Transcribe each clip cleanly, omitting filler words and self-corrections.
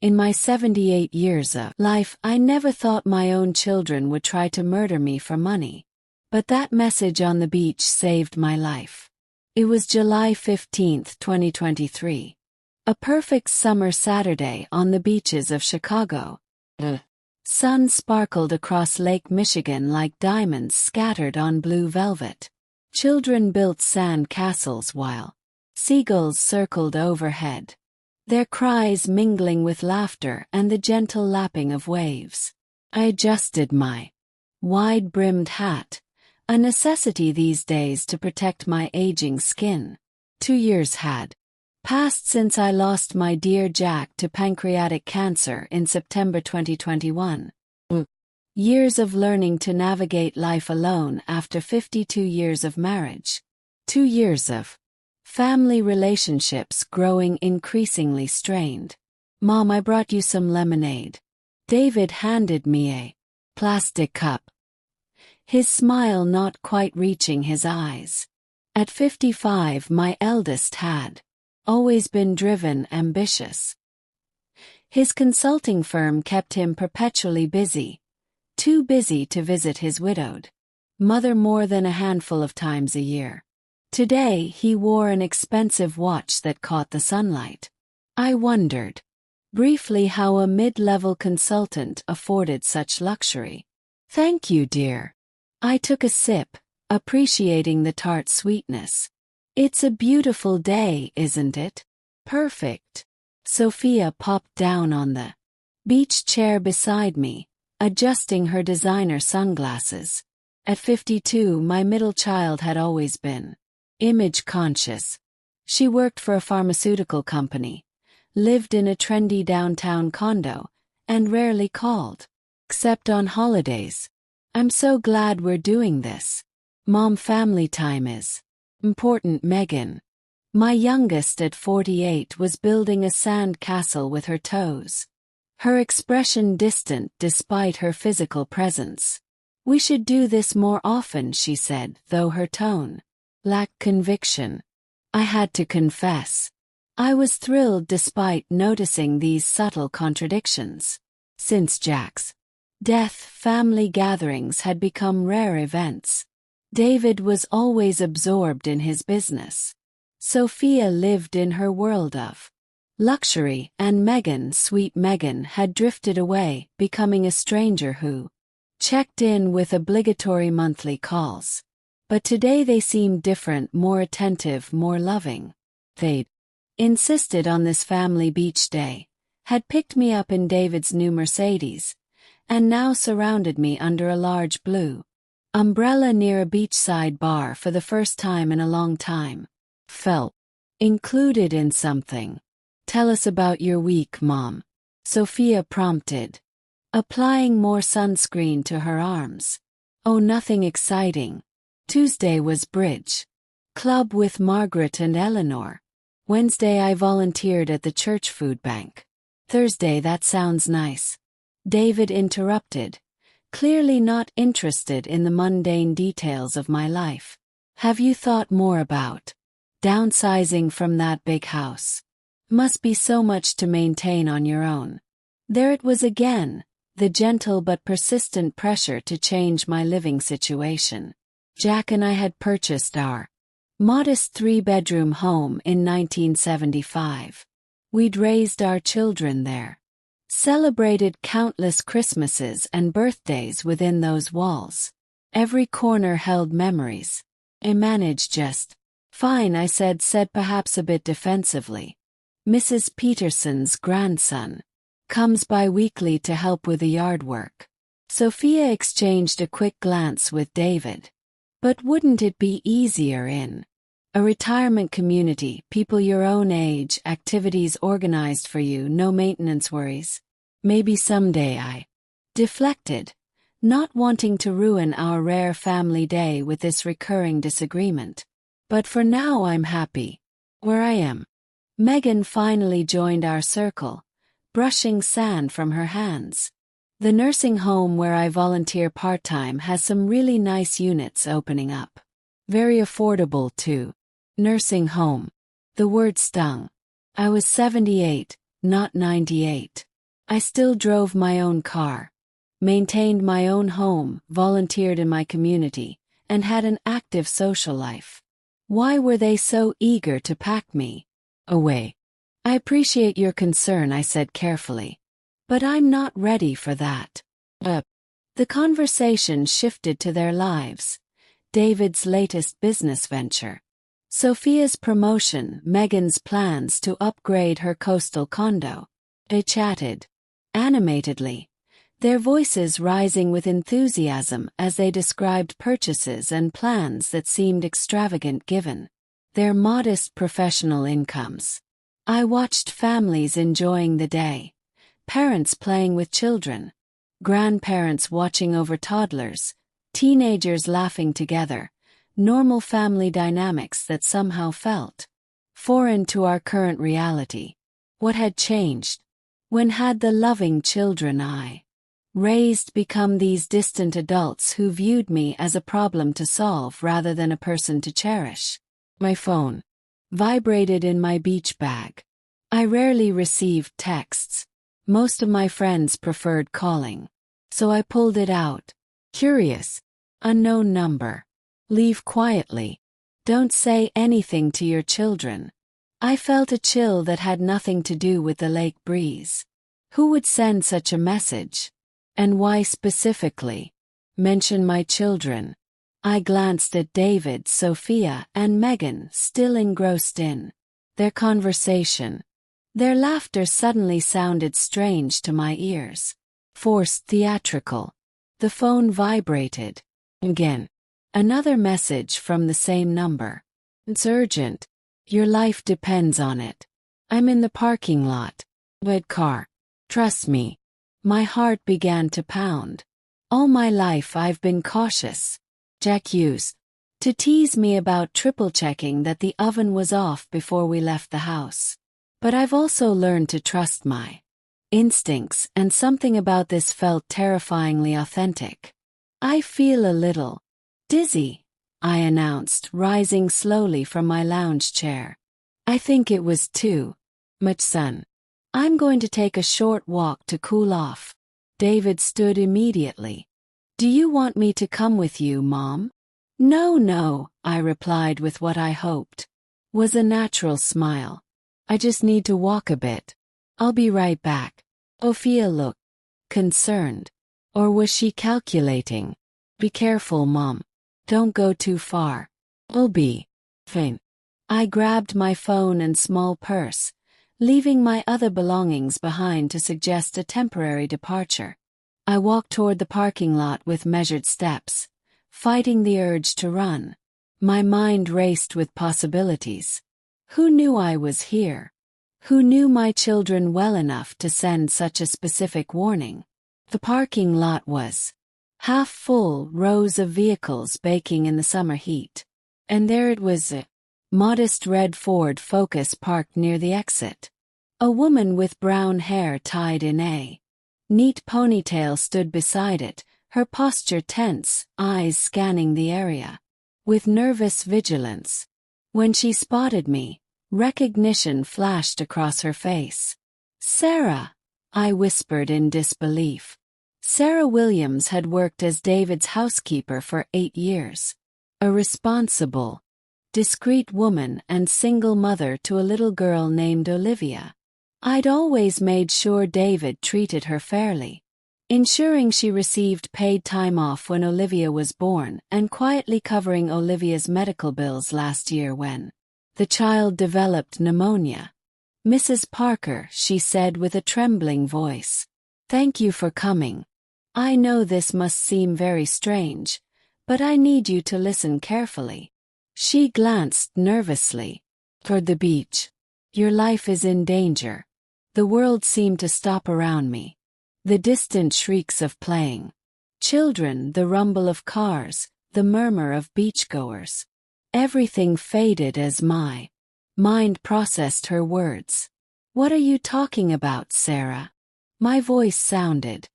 In my 78 years of life, I never thought my own children would try to murder me for money. But that message on the beach saved my life. It was July 15, 2023. A perfect summer Saturday on the beaches of Chicago. The sun sparkled across Lake Michigan like diamonds scattered on blue velvet. Children built sand castles while seagulls circled overhead, their cries mingling with laughter and the gentle lapping of waves. I adjusted my wide-brimmed hat, a necessity these days to protect my aging skin. 2 years had passed since I lost my dear Jack to pancreatic cancer in September 2021. Years of learning to navigate life alone after 52 years of marriage. 2 years of family relationships growing increasingly strained. Mom, I brought you some lemonade. David handed me a plastic cup, his smile not quite reaching his eyes. At 55, my eldest had always been driven, ambitious. His consulting firm kept him perpetually busy, too busy to visit his widowed mother more than a handful of times a year. Today he wore an expensive watch that caught the sunlight. I wondered briefly how a mid-level consultant afforded such luxury. Thank you, dear. I took a sip, appreciating the tart sweetness. It's a beautiful day, isn't it? Perfect. Sophia popped down on the beach chair beside me, adjusting her designer sunglasses. At 52, my middle child had always been image-conscious. She worked for a pharmaceutical company, lived in a trendy downtown condo, and rarely called, except on holidays. I'm so glad we're doing this. Mom, family time is important, Megan. My youngest at 48 was building a sand castle with her toes, her expression distant despite her physical presence. We should do this more often, she said, though her tone lacked conviction. I had to confess, I was thrilled despite noticing these subtle contradictions. Since Jack's death, family gatherings had become rare events. David was always absorbed in his business. Sophia lived in her world of luxury, and Megan, sweet Megan, had drifted away, becoming a stranger who checked in with obligatory monthly calls. But today they seemed different, more attentive, more loving. They'd insisted on this family beach day, had picked me up in David's new Mercedes, and now surrounded me under a large blue umbrella near a beachside bar for the first time in a long time. Felt included in something. Tell us about your week, Mom, Sophia prompted, applying more sunscreen to her arms. Oh, nothing exciting. Tuesday was bridge club with Margaret and Eleanor. Wednesday I volunteered at the church food bank. Thursday, that sounds nice. David interrupted, clearly not interested in the mundane details of my life. Have you thought more about downsizing from that big house? Must be so much to maintain on your own. There it was again, the gentle but persistent pressure to change my living situation. Jack and I had purchased our modest 3-bedroom home in 1975. We'd raised our children there, celebrated countless Christmases and birthdays within those walls. Every corner held memories. I managed just fine, I said perhaps a bit defensively. Mrs. Peterson's grandson comes by weekly to help with the yard work. Sophia exchanged a quick glance with David. But wouldn't it be easier in a retirement community, people your own age, activities organized for you, no maintenance worries? Maybe someday, I deflected, not wanting to ruin our rare family day with this recurring disagreement. But for now I'm happy where I am. Megan finally joined our circle, brushing sand from her hands. The nursing home where I volunteer part-time has some really nice units opening up. Very affordable too. Nursing home. The word stung. I was 78, not 98. I still drove my own car, maintained my own home, volunteered in my community, and had an active social life. Why were they so eager to pack me away? I appreciate your concern, I said carefully. But I'm not ready for that. The conversation shifted to their lives. David's latest business venture, Sophia's promotion, Megan's plans to upgrade her coastal condo. They chatted animatedly, their voices rising with enthusiasm as they described purchases and plans that seemed extravagant given their modest professional incomes. I watched families enjoying the day, parents playing with children, grandparents watching over toddlers, teenagers laughing together, normal family dynamics that somehow felt foreign to our current reality. What had changed? When had the loving children I raised become these distant adults who viewed me as a problem to solve rather than a person to cherish? My phone vibrated in my beach bag. I rarely received texts. Most of my friends preferred calling. So I pulled it out. Curious. Unknown number. Leave quietly. Don't say anything to your children. I felt a chill that had nothing to do with the lake breeze. Who would send such a message? And why specifically mention my children? I glanced at David, Sophia, and Megan, still engrossed in their conversation. Their laughter suddenly sounded strange to my ears. Forced, theatrical. The phone vibrated. Again. Another message from the same number. It's urgent. Your life depends on it. I'm in the parking lot. Red car. Trust me. My heart began to pound. All my life I've been cautious. Jack used to tease me about triple-checking that the oven was off before we left the house. But I've also learned to trust my instincts, and something about this felt terrifyingly authentic. I feel a little dizzy, I announced, rising slowly from my lounge chair. I think it was too much sun. I'm going to take a short walk to cool off. David stood immediately. Do you want me to come with you, Mom? No, I replied with what I hoped was a natural smile. I just need to walk a bit. I'll be right back. Sophia looked concerned. Or was she calculating? Be careful, Mom. Don't go too far. I'll be fine. I grabbed my phone and small purse, leaving my other belongings behind to suggest a temporary departure. I walked toward the parking lot with measured steps, fighting the urge to run. My mind raced with possibilities. Who knew I was here? Who knew my children well enough to send such a specific warning? The parking lot was half full, rows of vehicles baking in the summer heat. And there it was, a modest red Ford Focus parked near the exit. A woman with brown hair tied in a neat ponytail stood beside it, her posture tense, eyes scanning the area with nervous vigilance. When she spotted me, recognition flashed across her face. Sarah, I whispered in disbelief. Sarah Williams had worked as David's housekeeper for 8 years. A responsible, discreet woman and single mother to a little girl named Olivia. I'd always made sure David treated her fairly, ensuring she received paid time off when Olivia was born and quietly covering Olivia's medical bills last year when the child developed pneumonia. Mrs. Parker, she said with a trembling voice. Thank you for coming. I know this must seem very strange, but I need you to listen carefully. She glanced nervously toward the beach. Your life is in danger. The world seemed to stop around me. The distant shrieks of playing children, the rumble of cars, the murmur of beachgoers. Everything faded as my mind processed her words. What are you talking about, Sarah? My voice sounded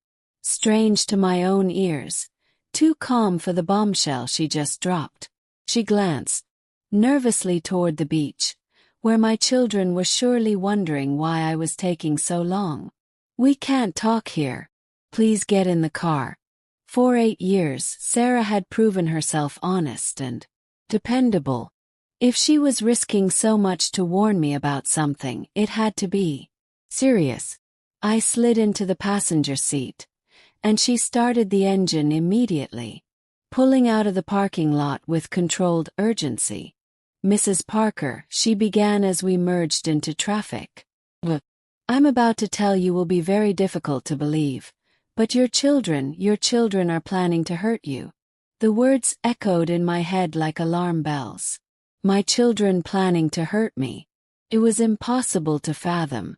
strange to my own ears, too calm for the bombshell she just dropped. She glanced nervously toward the beach, where my children were surely wondering why I was taking so long. We can't talk here. Please get in the car. For 8 years, Sarah had proven herself honest and dependable. If she was risking so much to warn me about something, it had to be serious. I slid into the passenger seat, and she started the engine immediately, pulling out of the parking lot with controlled urgency. Mrs. Parker, she began as we merged into traffic. I'm about to tell you will be very difficult to believe, but your children are planning to hurt you. The words echoed in my head like alarm bells. My children planning to hurt me. It was impossible to fathom.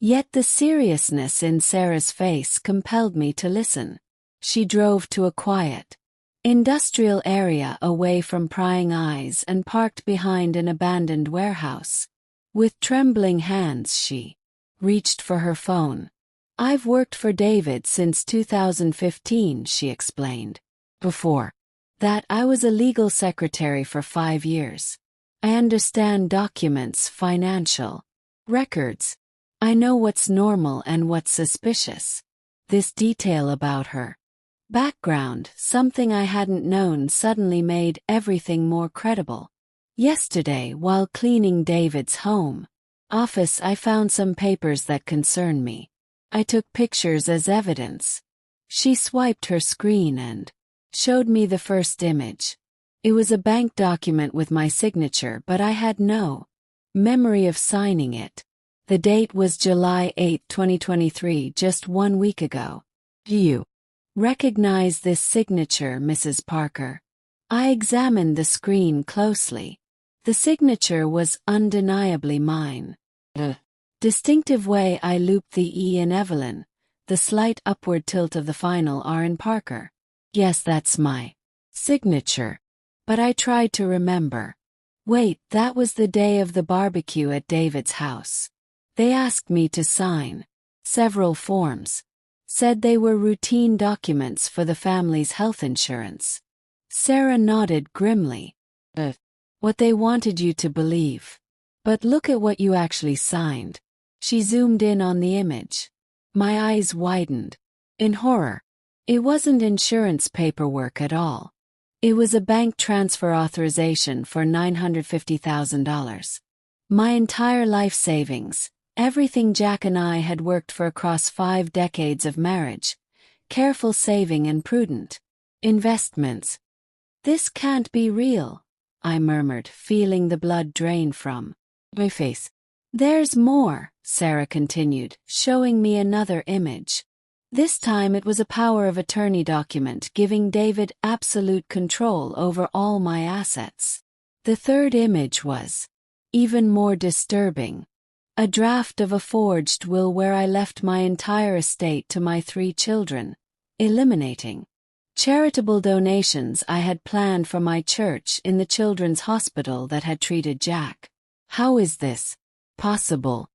Yet the seriousness in Sarah's face compelled me to listen. She drove to a quiet, industrial area away from prying eyes and parked behind an abandoned warehouse. With trembling hands she reached for her phone. I've worked for David since 2015, she explained. Before that, I was a legal secretary for 5 years. I understand documents, financial records. I know what's normal and what's suspicious. This detail about her background, something I hadn't known, suddenly made everything more credible. Yesterday, while cleaning David's home office, I found some papers that concern me. I took pictures as evidence. She swiped her screen and showed me the first image. It was a bank document with my signature, but I had no memory of signing it. The date was July 8, 2023, just 1 week ago. Do you recognize this signature, Mrs. Parker? I examined the screen closely. The signature was undeniably mine. The distinctive way I looped the E in Evelyn, the slight upward tilt of the final R in Parker. Yes, that's my signature. But I tried to remember. Wait, that was the day of the barbecue at David's house. They asked me to sign several forms. Said they were routine documents for the family's health insurance. Sarah nodded grimly. What they wanted you to believe. But look at what you actually signed. She zoomed in on the image. My eyes widened in horror. It wasn't insurance paperwork at all. It was a bank transfer authorization for $950,000. My entire life savings, everything Jack and I had worked for across 5 decades of marriage, careful saving and prudent investments. This can't be real, I murmured, feeling the blood drain from my face. There's more, Sarah continued, showing me another image. This time it was a power of attorney document giving David absolute control over all my assets. The third image was even more disturbing. A draft of a forged will where I left my entire estate to my 3 children, eliminating charitable donations I had planned for my church in the children's hospital that had treated Jack. How is this possible?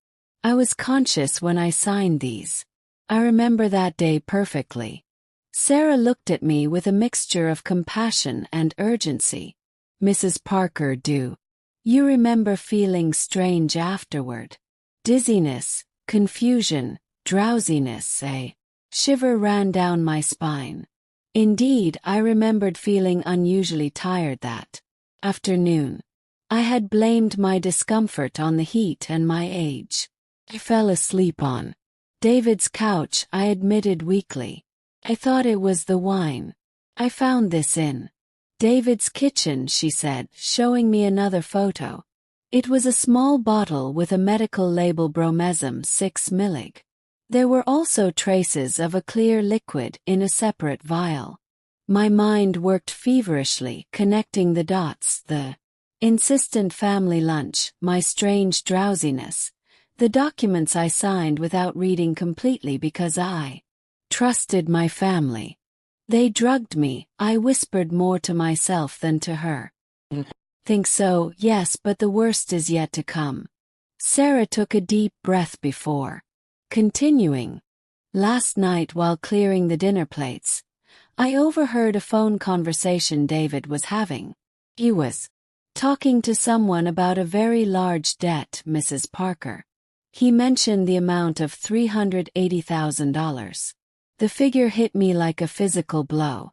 I was conscious when I signed these. I remember that day perfectly. Sarah looked at me with a mixture of compassion and urgency. Mrs. Parker, do you remember feeling strange afterward? Dizziness, confusion, drowsiness, a shiver ran down my spine. Indeed, I remembered feeling unusually tired that afternoon. I had blamed my discomfort on the heat and my age. I fell asleep on David's couch, I admitted weakly. I thought it was the wine. I found this in David's kitchen, she said, showing me another photo. It was a small bottle with a medical label, bromazine 6 mg. There were also traces of a clear liquid in a separate vial. My mind worked feverishly, connecting the dots, the insistent family lunch, my strange drowsiness, the documents I signed without reading completely because I trusted my family. They drugged me, I whispered more to myself than to her. Think so, yes, but the worst is yet to come. Sarah took a deep breath before continuing. Last night while clearing the dinner plates, I overheard a phone conversation David was having. He was talking to someone about a very large debt, Mrs. Parker. He mentioned the amount of $380,000. The figure hit me like a physical blow.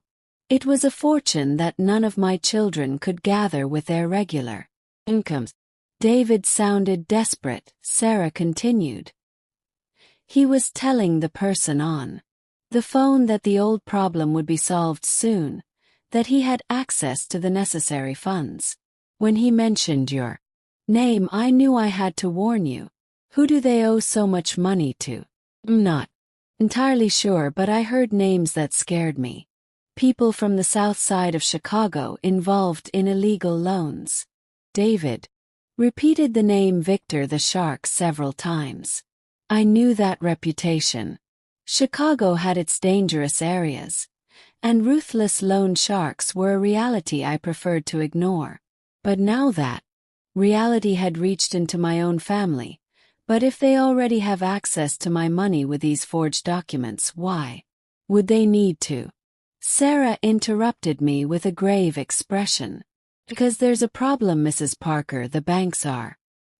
It was a fortune that none of my children could gather with their regular incomes. David sounded desperate, Sarah continued. He was telling the person on the phone that the old problem would be solved soon, that he had access to the necessary funds. When he mentioned your name, I knew I had to warn you. Who do they owe so much money to? I'm not entirely sure, but I heard names that scared me. People from the south side of Chicago involved in illegal loans. David repeated the name Victor the Shark several times. I knew that reputation. Chicago had its dangerous areas, and ruthless loan sharks were a reality I preferred to ignore. But now that reality had reached into my own family, but if they already have access to my money with these forged documents, why would they need to? Sarah interrupted me with a grave expression. Because there's a problem, Mrs. Parker. The banks are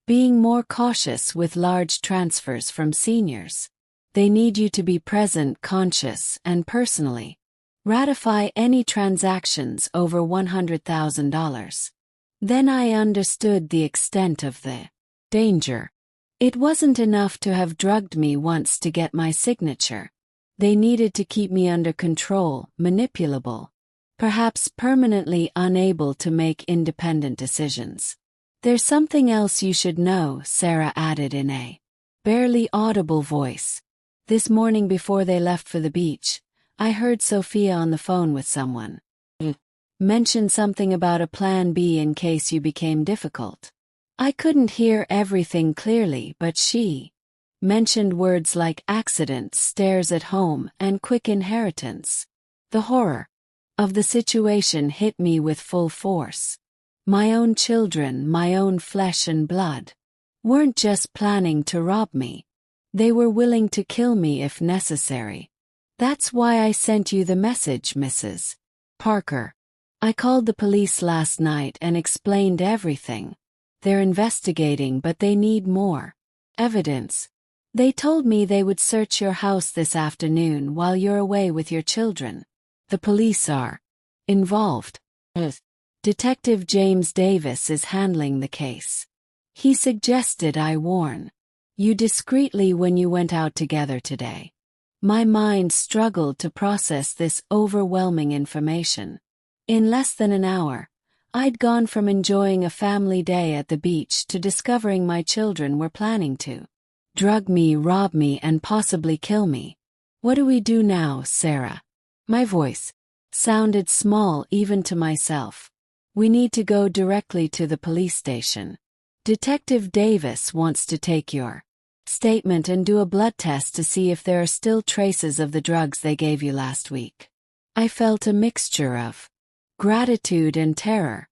being more cautious with large transfers from seniors. They need you to be present, conscious, and personally ratify any transactions over $100,000. Then I understood the extent of the danger. It wasn't enough to have drugged me once to get my signature. They needed to keep me under control, manipulable, perhaps permanently unable to make independent decisions. There's something else you should know, Sarah added in a barely audible voice. This morning before they left for the beach, I heard Sophia on the phone with someone. Mentioned something about a plan B in case you became difficult. I couldn't hear everything clearly, but she mentioned words like accident, stairs at home, and quick inheritance. The horror of the situation hit me with full force. My own children, my own flesh and blood, weren't just planning to rob me. They were willing to kill me if necessary. That's why I sent you the message, Mrs. Parker. I called the police last night and explained everything. They're investigating, but they need more evidence. They told me they would search your house this afternoon while you're away with your children. The police are involved. Detective James Davis is handling the case. He suggested I warn you discreetly when you went out together today. My mind struggled to process this overwhelming information. In less than an hour, I'd gone from enjoying a family day at the beach to discovering my children were planning to drug me, rob me, and possibly kill me. What do we do now, Sarah? My voice sounded small even to myself. We need to go directly to the police station. Detective Davis wants to take your statement and do a blood test to see if there are still traces of the drugs they gave you last week. I felt a mixture of gratitude and terror.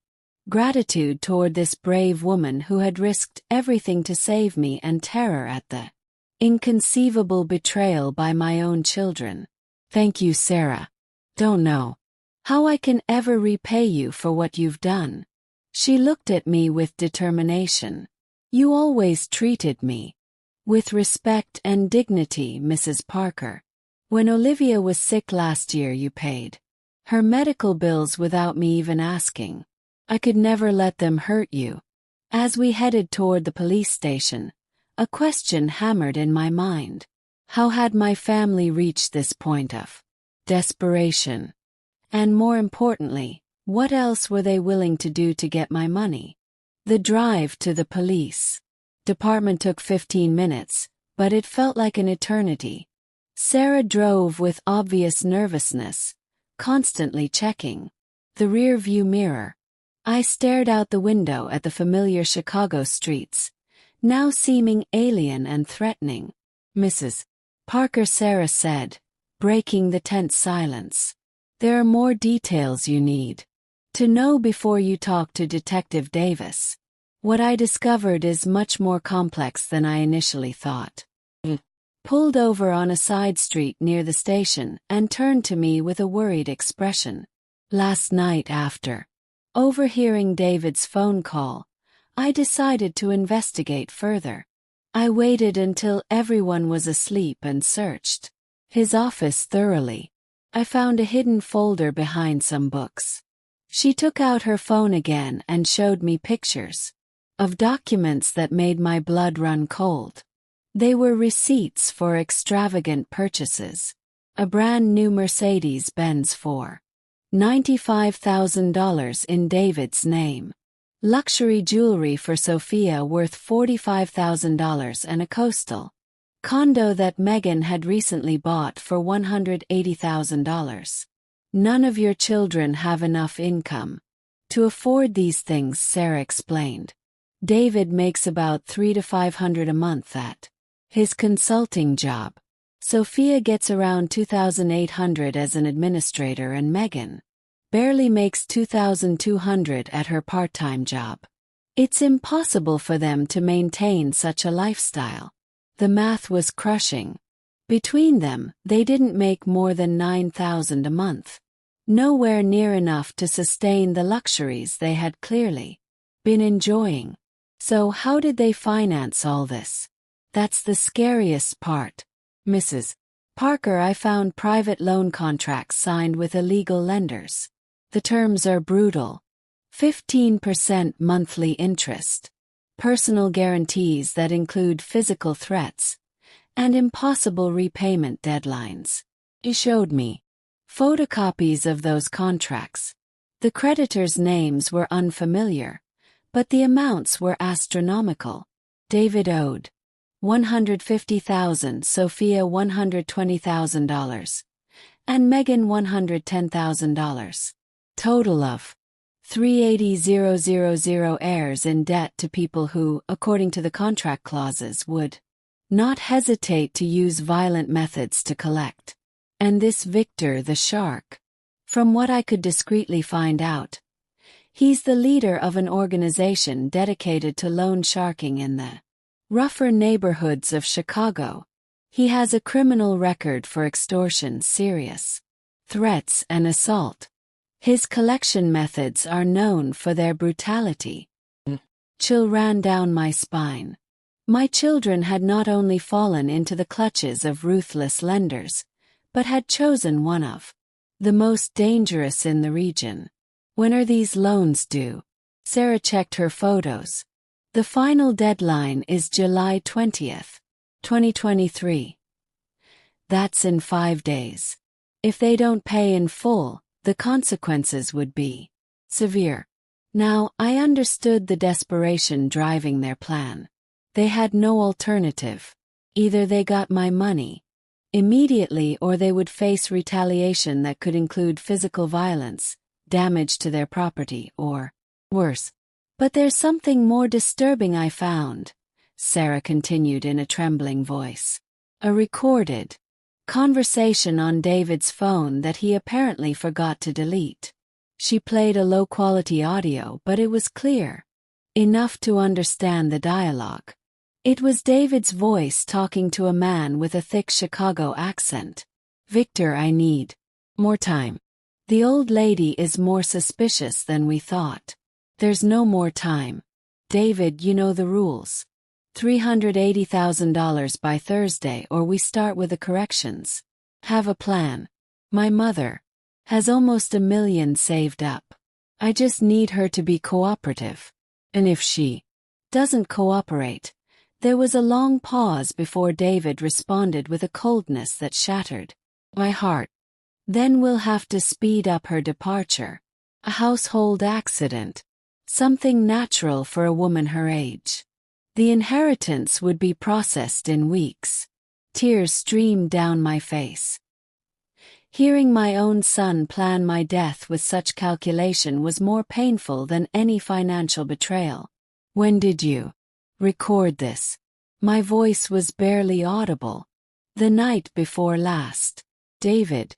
Gratitude toward this brave woman who had risked everything to save me, and terror at the inconceivable betrayal by my own children. Thank you, Sarah. Don't know how I can ever repay you for what you've done. She looked at me with determination. You always treated me with respect and dignity, Mrs. Parker. When Olivia was sick last year, you paid her medical bills without me even asking. I could never let them hurt you. As we headed toward the police station, a question hammered in my mind. How had my family reached this point of desperation? And more importantly, what else were they willing to do to get my money? The drive to the police department took 15 minutes, but it felt like an eternity. Sarah drove with obvious nervousness, constantly checking the rear-view mirror. I stared out the window at the familiar Chicago streets, now seeming alien and threatening. Mrs. Parker, Sarah said, breaking the tense silence. There are more details you need to know before you talk to Detective Davis. What I discovered is much more complex than I initially thought. Pulled over on a side street near the station and turned to me with a worried expression. Last night, after overhearing David's phone call, I decided to investigate further. I waited until everyone was asleep and searched his office thoroughly. I found a hidden folder behind some books. She took out her phone again and showed me pictures of documents that made my blood run cold. They were receipts for extravagant purchases. A brand new Mercedes-Benz for $95,000 in David's name. Luxury jewelry for Sophia worth $45,000 and a coastal condo that Megan had recently bought for $180,000. None of your children have enough income to afford these things, Sarah explained. David makes about $300 to $500 a month at his consulting job. Sophia gets around $2,800 as an administrator, and Megan barely makes $2,200 at her part-time job. It's impossible for them to maintain such a lifestyle. The math was crushing. Between them, they didn't make more than $9,000 a month. Nowhere near enough to sustain the luxuries they had clearly been enjoying. So how did they finance all this? That's the scariest part, Mrs. Parker. I found private loan contracts signed with illegal lenders. The terms are brutal. 15% monthly interest. Personal guarantees that include physical threats, and impossible repayment deadlines. He showed me photocopies of those contracts. The creditors' names were unfamiliar, but the amounts were astronomical. David owed $150,000, Sophia $120,000, and Megan $110,000. Total of $380,000 heirs in debt to people who, according to the contract clauses, would not hesitate to use violent methods to collect. And this Victor the Shark, from what I could discreetly find out, he's the leader of an organization dedicated to loan sharking in the rougher neighborhoods of Chicago. He has a criminal record for extortion, serious threats, and assault. His collection methods are known for their brutality. Chill ran down my spine. My children had not only fallen into the clutches of ruthless lenders, but had chosen one of the most dangerous in the region. When are these loans due? Sarah checked her photos. The final deadline is July 20th, 2023. That's in 5 days. If they don't pay in full, the consequences would be severe. Now, I understood the desperation driving their plan. They had no alternative. Either they got my money immediately, or they would face retaliation that could include physical violence, damage to their property, or worse. But there's something more disturbing I found, Sarah continued in a trembling voice. A recorded conversation on David's phone that he apparently forgot to delete. She played a low-quality audio, but it was clear enough to understand the dialogue. It was David's voice talking to a man with a thick Chicago accent. Victor, I need more time. The old lady is more suspicious than we thought. There's no more time. David, you know the rules. $380,000 by Thursday, or we start with the corrections. Have a plan. My mother has almost $1 million saved up. I just need her to be cooperative. And if she doesn't cooperate. There was a long pause before David responded with a coldness that shattered my heart. Then we'll have to speed up her departure. A household accident. Something natural for a woman her age. The inheritance would be processed in weeks. Tears streamed down my face. Hearing my own son plan my death with such calculation was more painful than any financial betrayal. When did you record this? My voice was barely audible. The night before last. David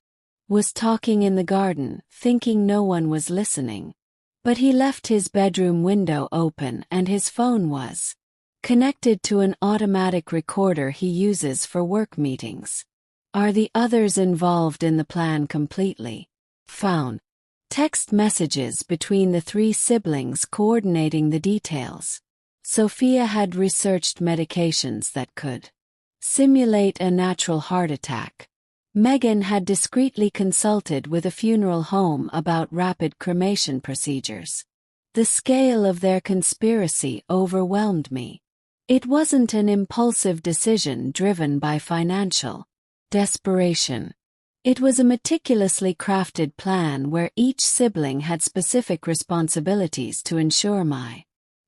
was talking in the garden, thinking no one was listening. But he left his bedroom window open and his phone was connected to an automatic recorder he uses for work meetings. Are the others involved in the plan completely? Found text messages between the 3 siblings coordinating the details. Sophia had researched medications that could simulate a natural heart attack. Megan had discreetly consulted with a funeral home about rapid cremation procedures. The scale of their conspiracy overwhelmed me. It wasn't an impulsive decision driven by financial desperation. It was a meticulously crafted plan where each sibling had specific responsibilities to ensure my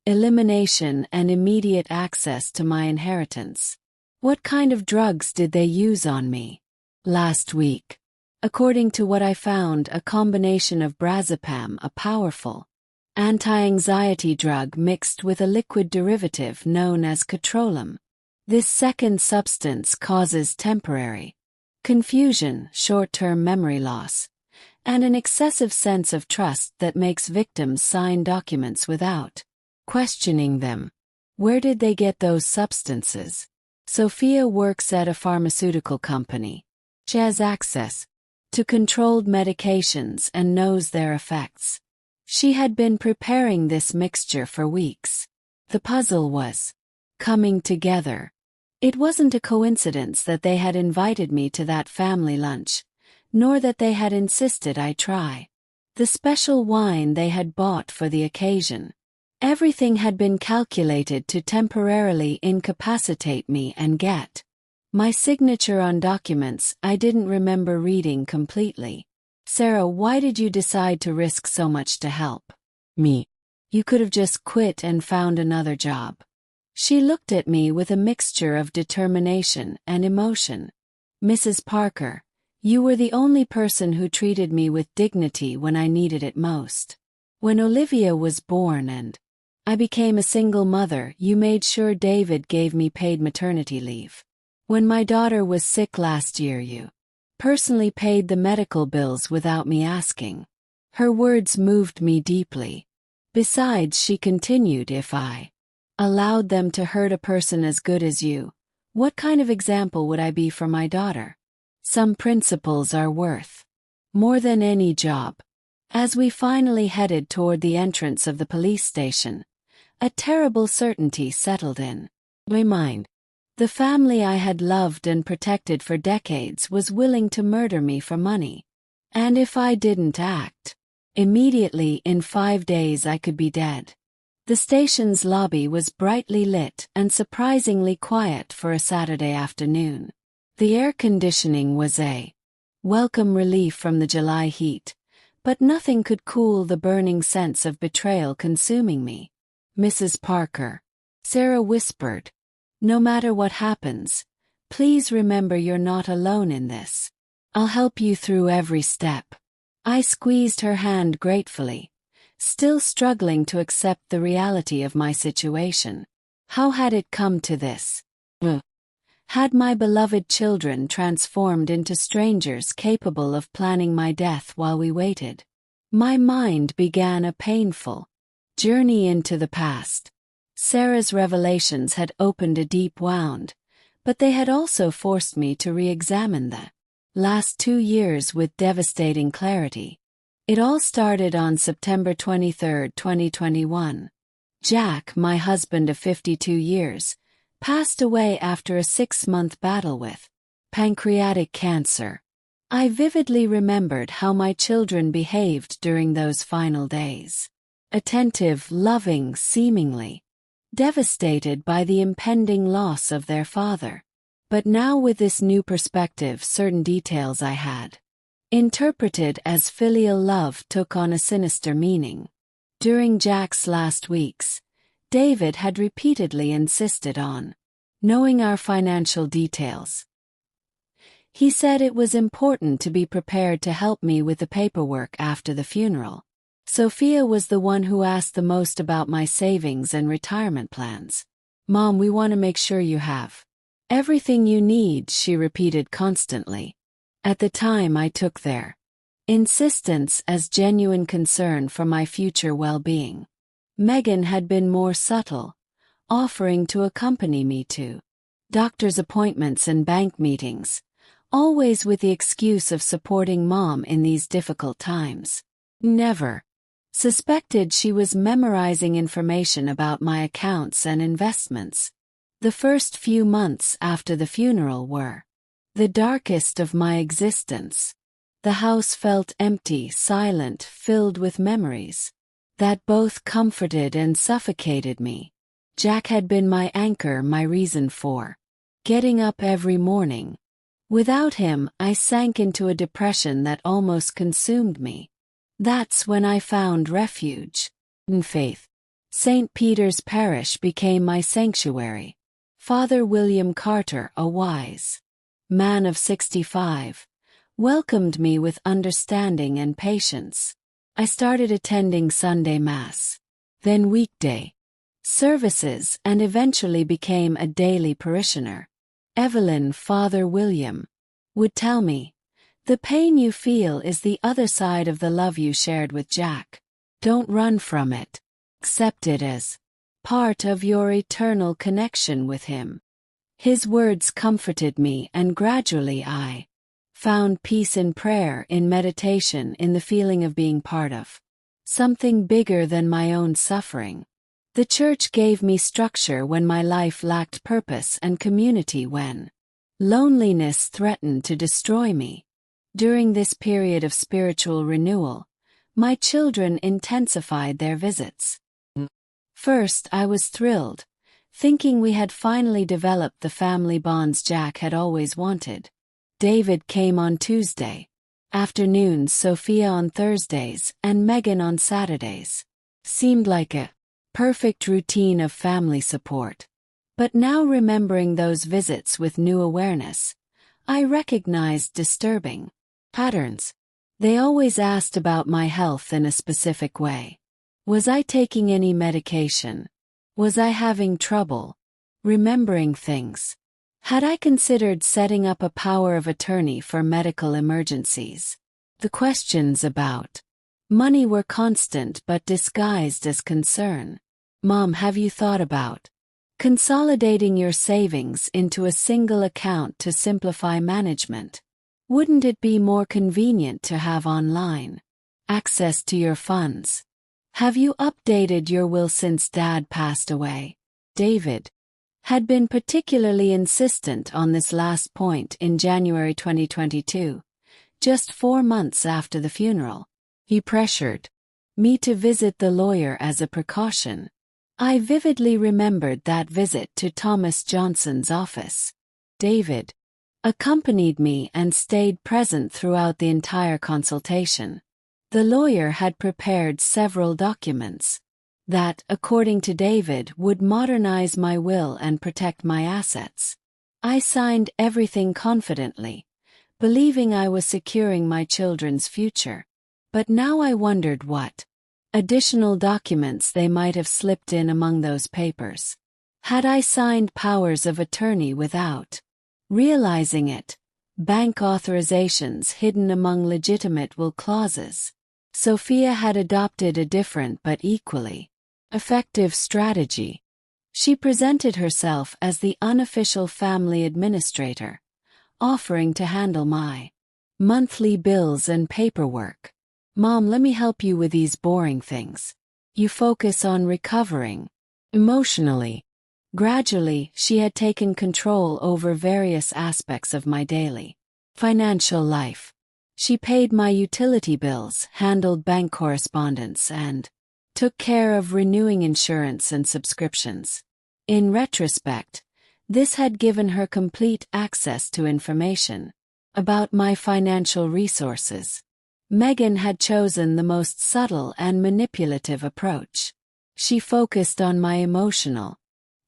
elimination and immediate access to my inheritance. What kind of drugs did they use on me? Last week. According to what I found, a combination of Brazepam, a powerful anti-anxiety drug mixed with a liquid derivative known as catrolum. This second substance causes temporary confusion, short-term memory loss, and an excessive sense of trust that makes victims sign documents without questioning them. Where did they get those substances? Sophia works at a pharmaceutical company. She has access to controlled medications and knows their effects. She had been preparing this mixture for weeks. The puzzle was coming together. It wasn't a coincidence that they had invited me to that family lunch, nor that they had insisted I try the special wine they had bought for the occasion. Everything had been calculated to temporarily incapacitate me and get my signature on documents I didn't remember reading completely. Sarah, why did you decide to risk so much to help me? You could have just quit and found another job. She looked at me with a mixture of determination and emotion. Mrs. Parker, you were the only person who treated me with dignity when I needed it most. When Olivia was born and I became a single mother, you made sure David gave me paid maternity leave. When my daughter was sick last year, you personally paid the medical bills without me asking. Her words moved me deeply. Besides, she continued, if I allowed them to hurt a person as good as you, what kind of example would I be for my daughter? Some principles are worth more than any job. As we finally headed toward the entrance of the police station, a terrible certainty settled in my mind. The family I had loved and protected for decades was willing to murder me for money. And if I didn't act immediately, in 5 days I could be dead. The station's lobby was brightly lit and surprisingly quiet for a Saturday afternoon. The air conditioning was a welcome relief from the July heat, but nothing could cool the burning sense of betrayal consuming me. Mrs. Parker, Sarah whispered, no matter what happens, please remember you're not alone in this. I'll help you through every step. I squeezed her hand gratefully, still struggling to accept the reality of my situation. How had it come to this? Had my beloved children transformed into strangers capable of planning my death while we waited? My mind began a painful journey into the past. Sarah's revelations had opened a deep wound, but they had also forced me to re-examine the last 2 years with devastating clarity. It all started on September 23, 2021. Jack, my husband of 52 years, passed away after a 6-month battle with pancreatic cancer. I vividly remembered how my children behaved during those final days. Attentive, loving, seemingly devastated by the impending loss of their father. But now, with this new perspective, certain details I had interpreted as filial love took on a sinister meaning. During Jack's last weeks, David had repeatedly insisted on knowing our financial details. He said it was important to be prepared to help me with the paperwork after the funeral. Sophia was the one who asked the most about my savings and retirement plans. Mom, we want to make sure you have everything you need, she repeated constantly. At the time, I took their insistence as genuine concern for my future well-being. Megan had been more subtle, offering to accompany me to doctor's appointments and bank meetings, always with the excuse of supporting Mom in these difficult times. Never Suspected she was memorizing information about my accounts and investments. The first few months after the funeral were the darkest of my existence. The house felt empty, silent, filled with memories that both comforted and suffocated me. Jack had been my anchor, my reason for getting up every morning. Without him, I sank into a depression that almost consumed me. That's when I found refuge in faith. St. Peter's Parish became my sanctuary. Father William Carter, a wise man of 65, welcomed me with understanding and patience. I started attending Sunday Mass, then weekday services, and eventually became a daily parishioner. Evelyn, Father William, would tell me, "The pain you feel is the other side of the love you shared with Jack. Don't run from it. Accept it as part of your eternal connection with him." His words comforted me, and gradually I found peace in prayer, in meditation, in the feeling of being part of something bigger than my own suffering. The church gave me structure when my life lacked purpose, and community when loneliness threatened to destroy me. During this period of spiritual renewal, my children intensified their visits. First, I was thrilled, thinking we had finally developed the family bonds Jack had always wanted. David came on Tuesday afternoons, Sophia on Thursdays, and Megan on Saturdays. Seemed like a perfect routine of family support. But now, remembering those visits with new awareness, I recognized disturbing patterns. They always asked about my health in a specific way. Was I taking any medication? Was I having trouble remembering things? Had I considered setting up a power of attorney for medical emergencies? The questions about money were constant but disguised as concern. "Mom, have you thought about consolidating your savings into a single account to simplify management? Wouldn't it be more convenient to have online access to your funds? Have you updated your will since Dad passed away?" David had been particularly insistent on this last point in January 2022, just 4 months after the funeral. He pressured me to visit the lawyer as a precaution. I vividly remembered that visit to Thomas Johnson's office. David accompanied me and stayed present throughout the entire consultation. The lawyer had prepared several documents that, according to David, would modernize my will and protect my assets. I signed everything confidently, believing I was securing my children's future. But now I wondered what additional documents they might have slipped in among those papers. Had I signed powers of attorney without realizing it? Bank authorizations hidden among legitimate will clauses. Sophia had adopted a different but equally effective strategy. She presented herself as the unofficial family administrator, offering to handle my monthly bills and paperwork. "Mom, let me help you with these boring things. You focus on recovering emotionally." Gradually, she had taken control over various aspects of my daily financial life. She paid my utility bills, handled bank correspondence, and took care of renewing insurance and subscriptions. In retrospect, this had given her complete access to information about my financial resources. Megan had chosen the most subtle and manipulative approach. She focused on my emotional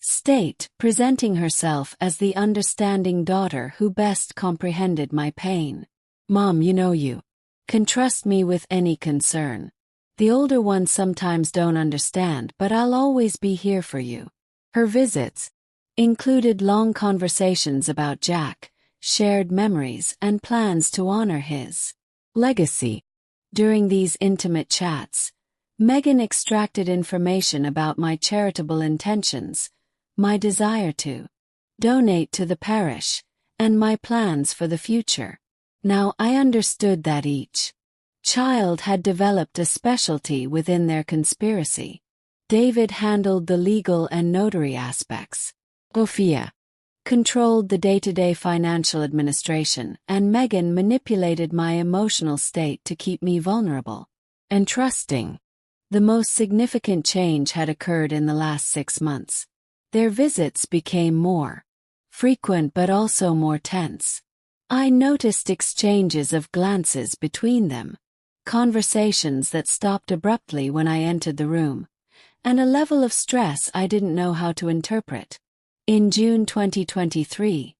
state, presenting herself as the understanding daughter who best comprehended my pain. "Mom, you can trust me with any concern. The older ones sometimes don't understand, but I'll always be here for you." Her visits included long conversations about Jack, shared memories, and plans to honor his legacy. During these intimate chats, Megan extracted information about my charitable intentions, my desire to donate to the parish, and my plans for the future. Now I understood that each child had developed a specialty within their conspiracy. David handled the legal and notary aspects. Sophia controlled the day-to-day financial administration, and Meghan manipulated my emotional state to keep me vulnerable and trusting. The most significant change had occurred in the last 6 months. Their visits became more frequent but also more tense. I noticed exchanges of glances between them, conversations that stopped abruptly when I entered the room, and a level of stress I didn't know how to interpret. In June 2023,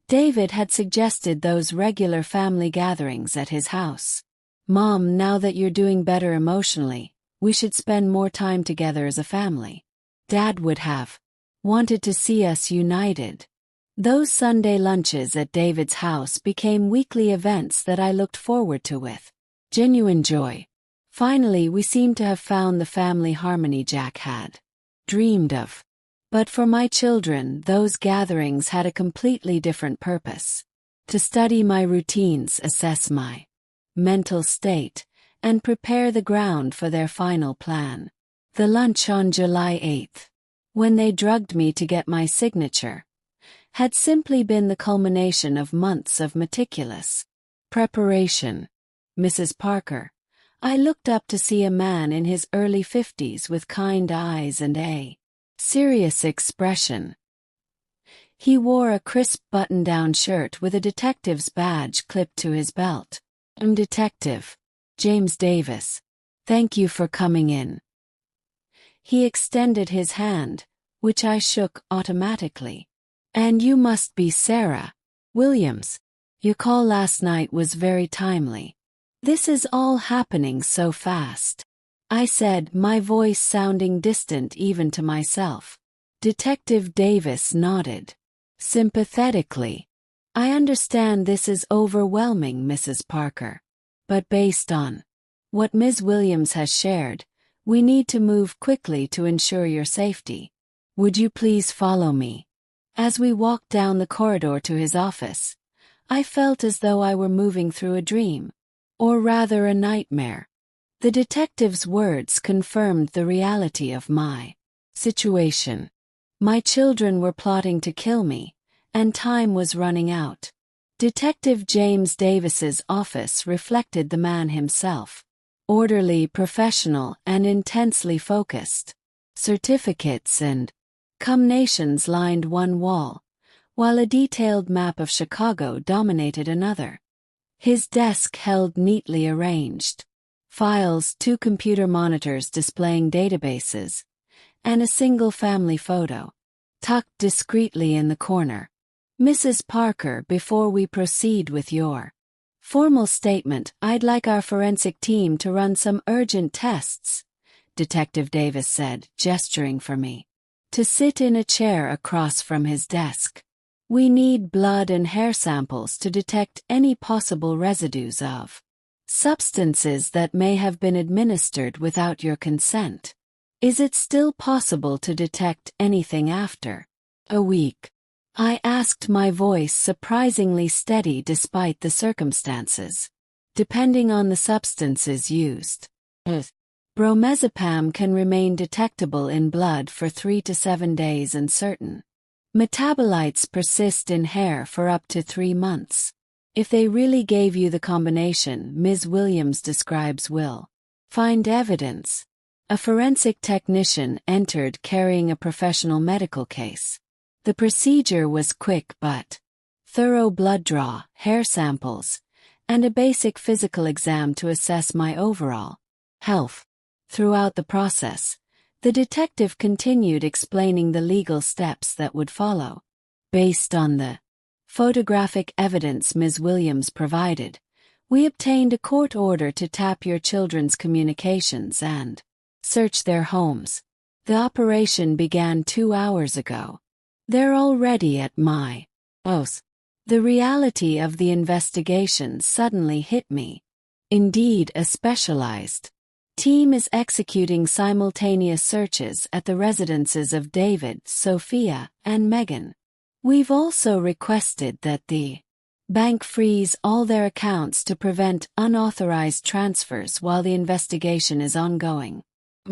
David had suggested those regular family gatherings at his house. "Mom, now that you're doing better emotionally, we should spend more time together as a family." Dad would have wanted to see us united. Those Sunday lunches at David's house became weekly events that I looked forward to with genuine joy. Finally, we seemed to have found the family harmony Jack had dreamed of. But for my children, those gatherings had a completely different purpose: to study my routines, assess my mental state, and prepare the ground for their final plan. The lunch on July 8th, when they drugged me to get my signature, had simply been the culmination of months of meticulous preparation. "Mrs. Parker," I looked up to see a man in his early 50s with kind eyes and a serious expression. He wore a crisp button-down shirt with a detective's badge clipped to his belt. "I'm Detective James Davis. Thank you for coming in." He extended his hand, which I shook automatically. "And you must be Sarah Williams. Your call last night was very timely. This is all happening so fast," I said, my voice sounding distant even to myself. Detective Davis nodded sympathetically. "I understand this is overwhelming, Mrs. Parker. But based on what Ms. Williams has shared, we need to move quickly to ensure your safety. Would you please follow me?" As we walked down the corridor to his office, I felt as though I were moving through a dream, or rather a nightmare. The detective's words confirmed the reality of my situation. My children were plotting to kill me, and time was running out. Detective James Davis's office reflected the man himself: orderly, professional, and intensely focused. Certificates and combinations lined one wall, while a detailed map of Chicago dominated another. His desk held neatly arranged files, 2 computer monitors displaying databases, and a single family photo tucked discreetly in the corner. "Mrs. Parker, before we proceed with your formal statement, I'd like our forensic team to run some urgent tests," Detective Davis said, gesturing for me to sit in a chair across from his desk. "We need blood and hair samples to detect any possible residues of substances that may have been administered without your consent. Is it still possible to detect anything after a week?" I asked, my voice surprisingly steady despite the circumstances. "Depending on the substances used. Bromazepam can remain detectable in blood for 3 to 7 days, and certain metabolites persist in hair for up to 3 months. If they really gave you the combination Ms. Williams describes, we'll find evidence." A forensic technician entered carrying a professional medical case. The procedure was quick but thorough: blood draw, hair samples, and a basic physical exam to assess my overall health. Throughout the process, the detective continued explaining the legal steps that would follow. "Based on the photographic evidence Ms. Williams provided, we obtained a court order to tap your children's communications and search their homes. The operation began 2 hours ago. They're already at my house." The reality of the investigation suddenly hit me. Indeed, a specialized team is executing simultaneous searches at the residences of David, Sophia, and Meghan. We've also requested that the Bank freeze all their accounts to prevent unauthorized transfers while the investigation is ongoing.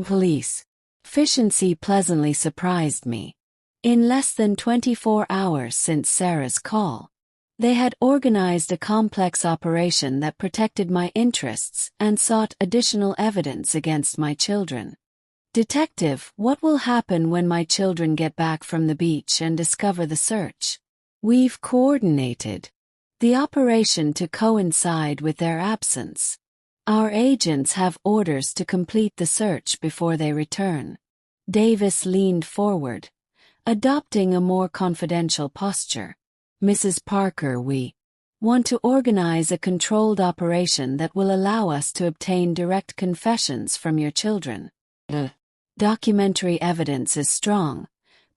Police efficiency pleasantly surprised me. In less than 24 hours since Sarah's call, they had organized a complex operation that protected my interests and sought additional evidence against my children. Detective, what will happen when my children get back from the beach and discover the search? We've coordinated the operation to coincide with their absence. Our agents have orders to complete the search before they return. Davis leaned forward, adopting a more confidential posture. Mrs. Parker, we want to organize a controlled operation that will allow us to obtain direct confessions from your children. Documentary evidence is strong,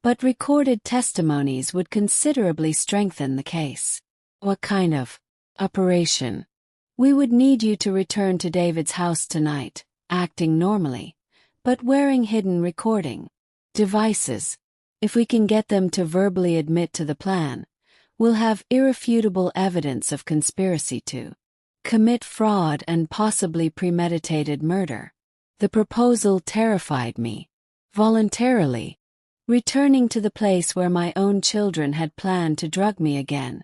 but recorded testimonies would considerably strengthen the case. What kind of operation? We would need you to return to David's house tonight, acting normally, but wearing hidden recording devices. If we can get them to verbally admit to the plan, we'll have irrefutable evidence of conspiracy to commit fraud and possibly premeditated murder. The proposal terrified me. Voluntarily returning to the place where my own children had planned to drug me again,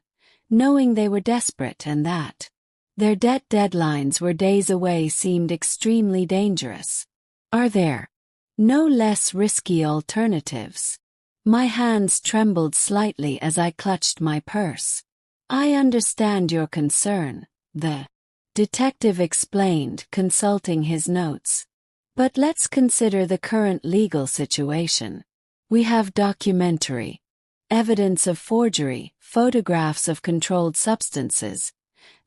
knowing they were desperate and that their debt deadlines were days away seemed extremely dangerous. Are there no less risky alternatives? My hands trembled slightly as I clutched my purse. I understand your concern, the detective explained, consulting his notes. But let's consider the current legal situation. We have documentary evidence of forgery, photographs of controlled substances,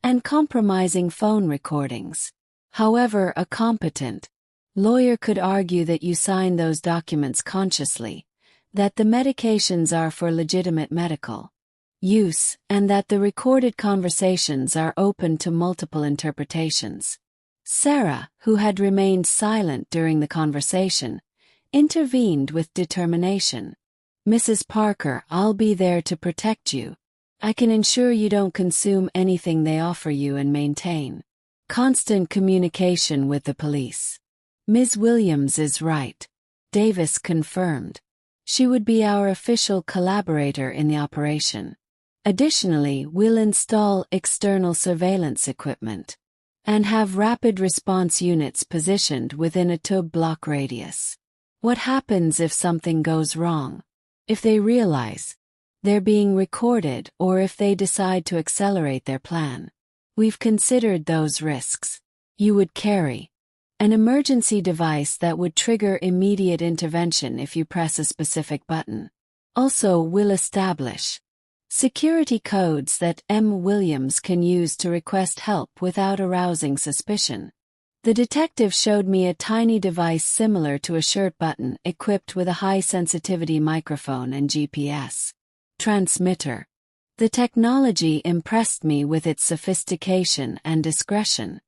and compromising phone recordings. However, a competent lawyer could argue that you signed those documents consciously, that the medications are for legitimate medical use, and that the recorded conversations are open to multiple interpretations. Sarah, who had remained silent during the conversation, intervened with determination. Mrs. Parker, I'll be there to protect you. I can ensure you don't consume anything they offer you and maintain constant communication with the police. Ms. Williams is right, Davis confirmed. She would be our official collaborator in the operation. Additionally, we'll install external surveillance equipment and have rapid response units positioned within a 2-block radius. What happens if something goes wrong? If they realize they're being recorded or if they decide to accelerate their plan? We've considered those risks. You would carry an emergency device that would trigger immediate intervention if you press a specific button. Also, we'll establish security codes that M. Williams can use to request help without arousing suspicion. The detective showed me a tiny device similar to a shirt button equipped with a high-sensitivity microphone and GPS transmitter. The technology impressed me with its sophistication and discretion.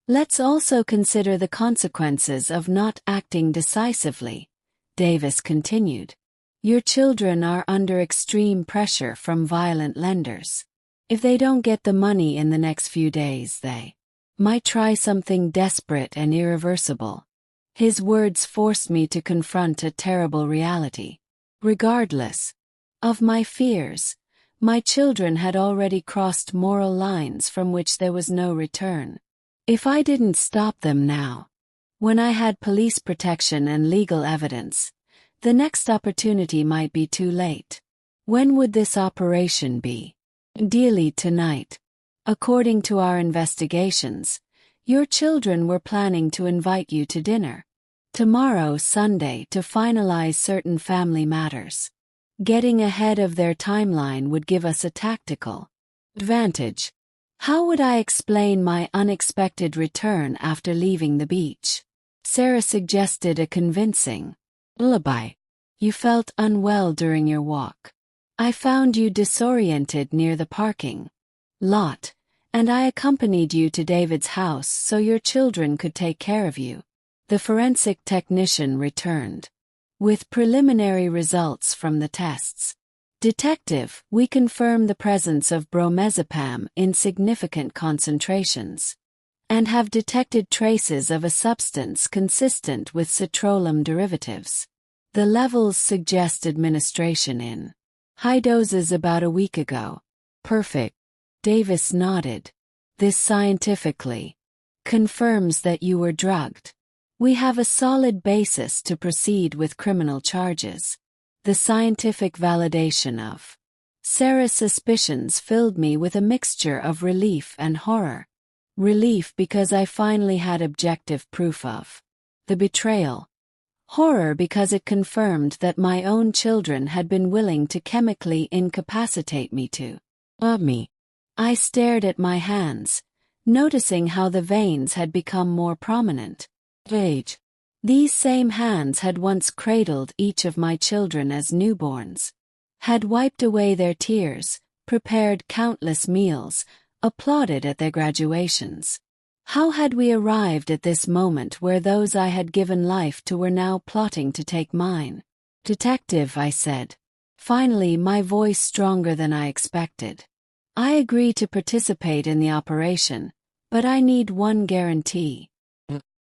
Let's also consider the consequences of not acting decisively, Davis continued. Your children are under extreme pressure from violent lenders. If they don't get the money in the next few days, they might try something desperate and irreversible. His words forced me to confront a terrible reality. Regardless of my fears, my children had already crossed moral lines from which there was no return. If I didn't stop them now, when I had police protection and legal evidence, the next opportunity might be too late. When would this operation be? Ideally tonight. According to our investigations, your children were planning to invite you to dinner tomorrow, Sunday, to finalize certain family matters. Getting ahead of their timeline would give us a tactical advantage. How would I explain my unexpected return after leaving the beach? Sarah suggested a convincing alibi. You felt unwell during your walk. I found you disoriented near the parking lot, and I accompanied you to David's house so your children could take care of you. The forensic technician returned with preliminary results from the tests. Detective, we confirm the presence of bromazepam in significant concentrations and have detected traces of a substance consistent with citrulline derivatives. The levels suggest administration in high doses about a week ago. Perfect. Davis nodded. This scientifically confirms that you were drugged. We have a solid basis to proceed with criminal charges. The scientific validation of Sarah's suspicions filled me with a mixture of relief and horror. Relief because I finally had objective proof of the betrayal. Horror because it confirmed that my own children had been willing to chemically incapacitate me to love me. I stared at my hands, noticing how the veins had become more prominent. Age. These same hands had once cradled each of my children as newborns, had wiped away their tears, prepared countless meals, applauded at their graduations. How had we arrived at this moment where those I had given life to were now plotting to take mine? Detective, I said. Finally, my voice stronger than I expected. I agree to participate in the operation, but I need one guarantee.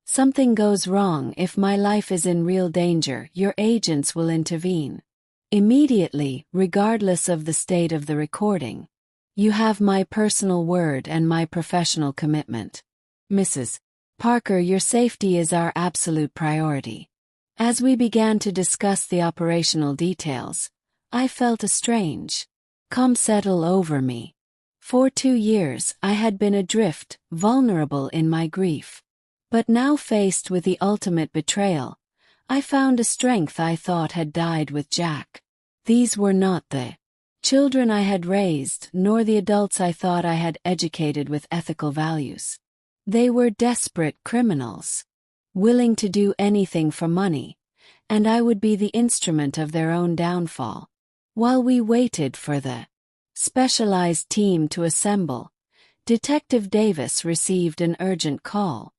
Something goes wrong. If my life is in real danger, your agents will intervene immediately, regardless of the state of the recording. You have my personal word and my professional commitment. Mrs. Parker, your safety is our absolute priority. As we began to discuss the operational details, I felt a strange calm settle over me. For 2 years, I had been adrift, vulnerable in my grief. But now faced with the ultimate betrayal, I found a strength I thought had died with Jack. These were not the children I had raised, nor the adults I thought I had educated with ethical values. They were desperate criminals, willing to do anything for money, and I would be the instrument of their own downfall. While we waited for the specialized team to assemble, Detective Davis received an urgent call.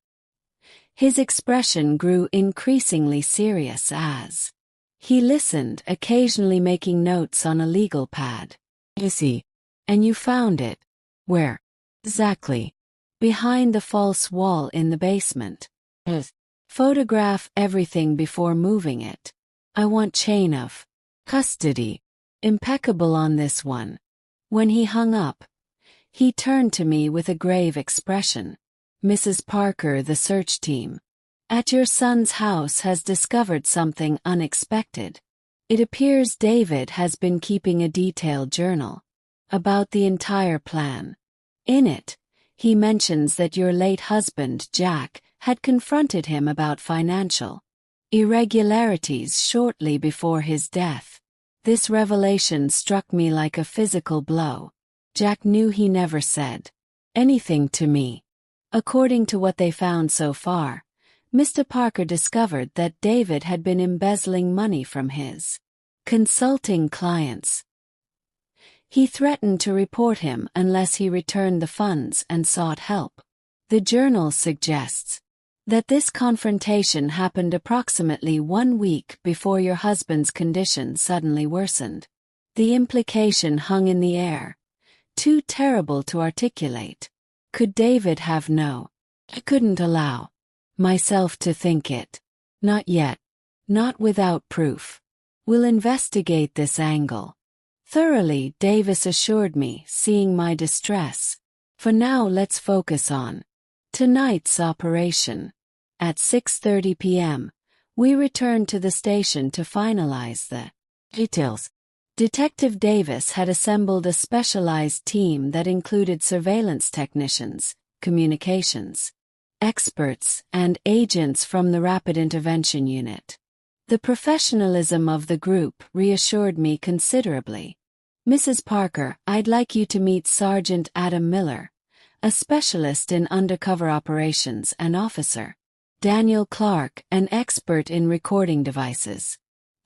His expression grew increasingly serious as he listened, occasionally making notes on a legal pad. You see, and you found it. Where? Exactly. Behind the false wall in the basement. Photograph everything before moving it. I want chain of custody. Impeccable on this one. When he hung up, he turned to me with a grave expression. Mrs. Parker, the search team at your son's house has discovered something unexpected. It appears David has been keeping a detailed journal about the entire plan. In it, he mentions that your late husband, Jack, had confronted him about financial irregularities shortly before his death. This revelation struck me like a physical blow. Jack knew he never said anything to me. According to what they found so far, Mr. Parker discovered that David had been embezzling money from his consulting clients. He threatened to report him unless he returned the funds and sought help. The journal suggests that this confrontation happened approximately 1 week before your husband's condition suddenly worsened. The implication hung in the air, too terrible to articulate. Could David have known? I couldn't allow myself to think it. Not yet. Not without proof. We'll investigate this angle thoroughly, Davis assured me, seeing my distress. For now, let's focus on tonight's operation. At 6:30 p.m., we returned to the station to finalize the details. Detective Davis had assembled a specialized team that included surveillance technicians, communications experts, and agents from the Rapid Intervention Unit. The professionalism of the group reassured me considerably. Mrs. Parker, I'd like you to meet Sergeant Adam Miller, a specialist in undercover operations, and Officer Daniel Clark, an expert in recording devices.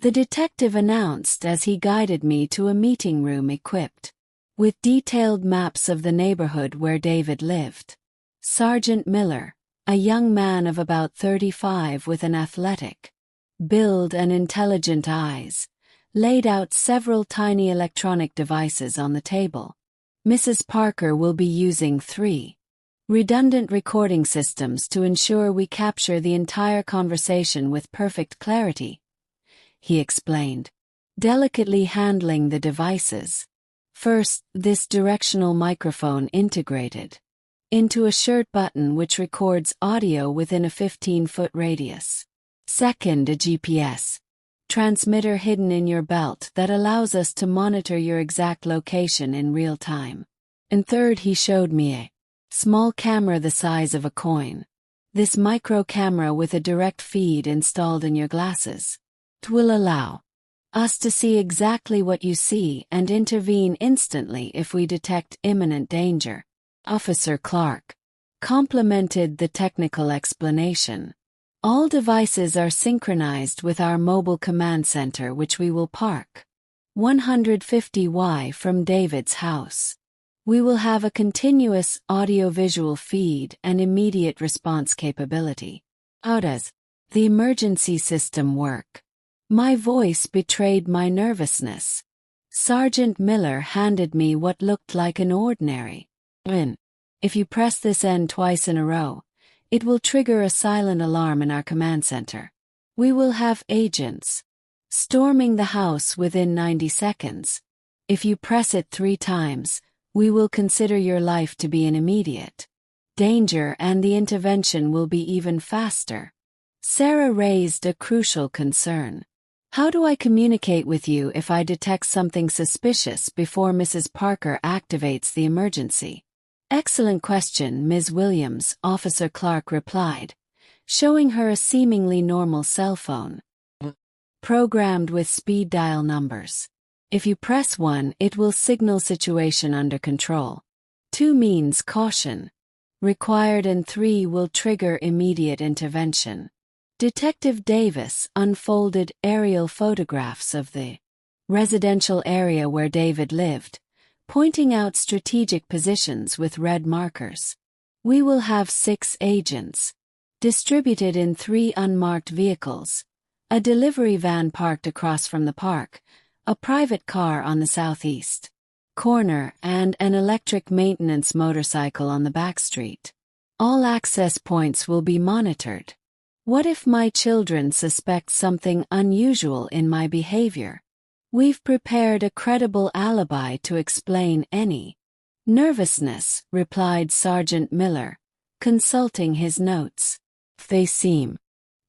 The detective announced as he guided me to a meeting room equipped with detailed maps of the neighborhood where David lived. Sergeant Miller, a young man of about 35 with an athletic build and intelligent eyes, laid out several tiny electronic devices on the table. Mrs. Parker will be using 3 redundant recording systems to ensure we capture the entire conversation with perfect clarity, he explained, delicately handling the devices. First, this directional microphone integrated into a shirt button which records audio within a 15-foot radius. Second, a GPS transmitter hidden in your belt that allows us to monitor your exact location in real time. And third, he showed me a small camera the size of a coin. This micro camera with a direct feed installed in your glasses. It will allow us to see exactly what you see and intervene instantly if we detect imminent danger. Officer Clark complimented the technical explanation. All devices are synchronized with our mobile command center, which we will park 150 from David's house. We will have a continuous audio-visual feed and immediate response capability. How does the emergency system work? My voice betrayed my nervousness. Sergeant Miller handed me what looked like an ordinary pin. If you press this N twice in a row, it will trigger a silent alarm in our command center. We will have agents storming the house within 90 seconds. If you press it 3 times, we will consider your life to be in immediate danger and the intervention will be even faster. Sarah raised a crucial concern. How do I communicate with you if I detect something suspicious before Mrs. Parker activates the emergency? Excellent question, Ms. Williams, Officer Clark replied, showing her a seemingly normal cell phone, programmed with speed dial numbers. If you press 1, it will signal situation under control. 2 means caution required and 3 will trigger immediate intervention. Detective Davis unfolded aerial photographs of the residential area where David lived, pointing out strategic positions with red markers. We will have 6 agents, distributed in 3 unmarked vehicles, a delivery van parked across from the park, a private car on the southeast corner, and an electric maintenance motorcycle on the back street. All access points will be monitored. What if my children suspect something unusual in my behavior? We've prepared a credible alibi to explain any nervousness, replied Sergeant Miller, consulting his notes. If they seem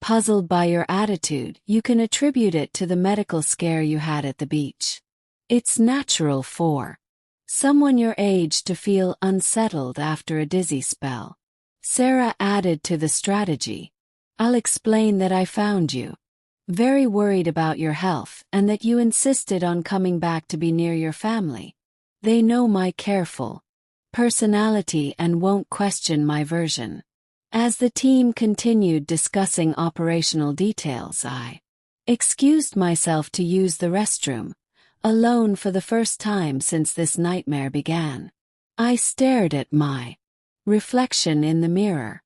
puzzled by your attitude, you can attribute it to the medical scare you had at the beach. It's natural for someone your age to feel unsettled after a dizzy spell. Sarah added to the strategy. I'll explain that I found you very worried about your health and that you insisted on coming back to be near your family. They know my careful personality and won't question my version. As the team continued discussing operational details, I excused myself to use the restroom, alone for the first time since this nightmare began. I stared at my reflection in the mirror.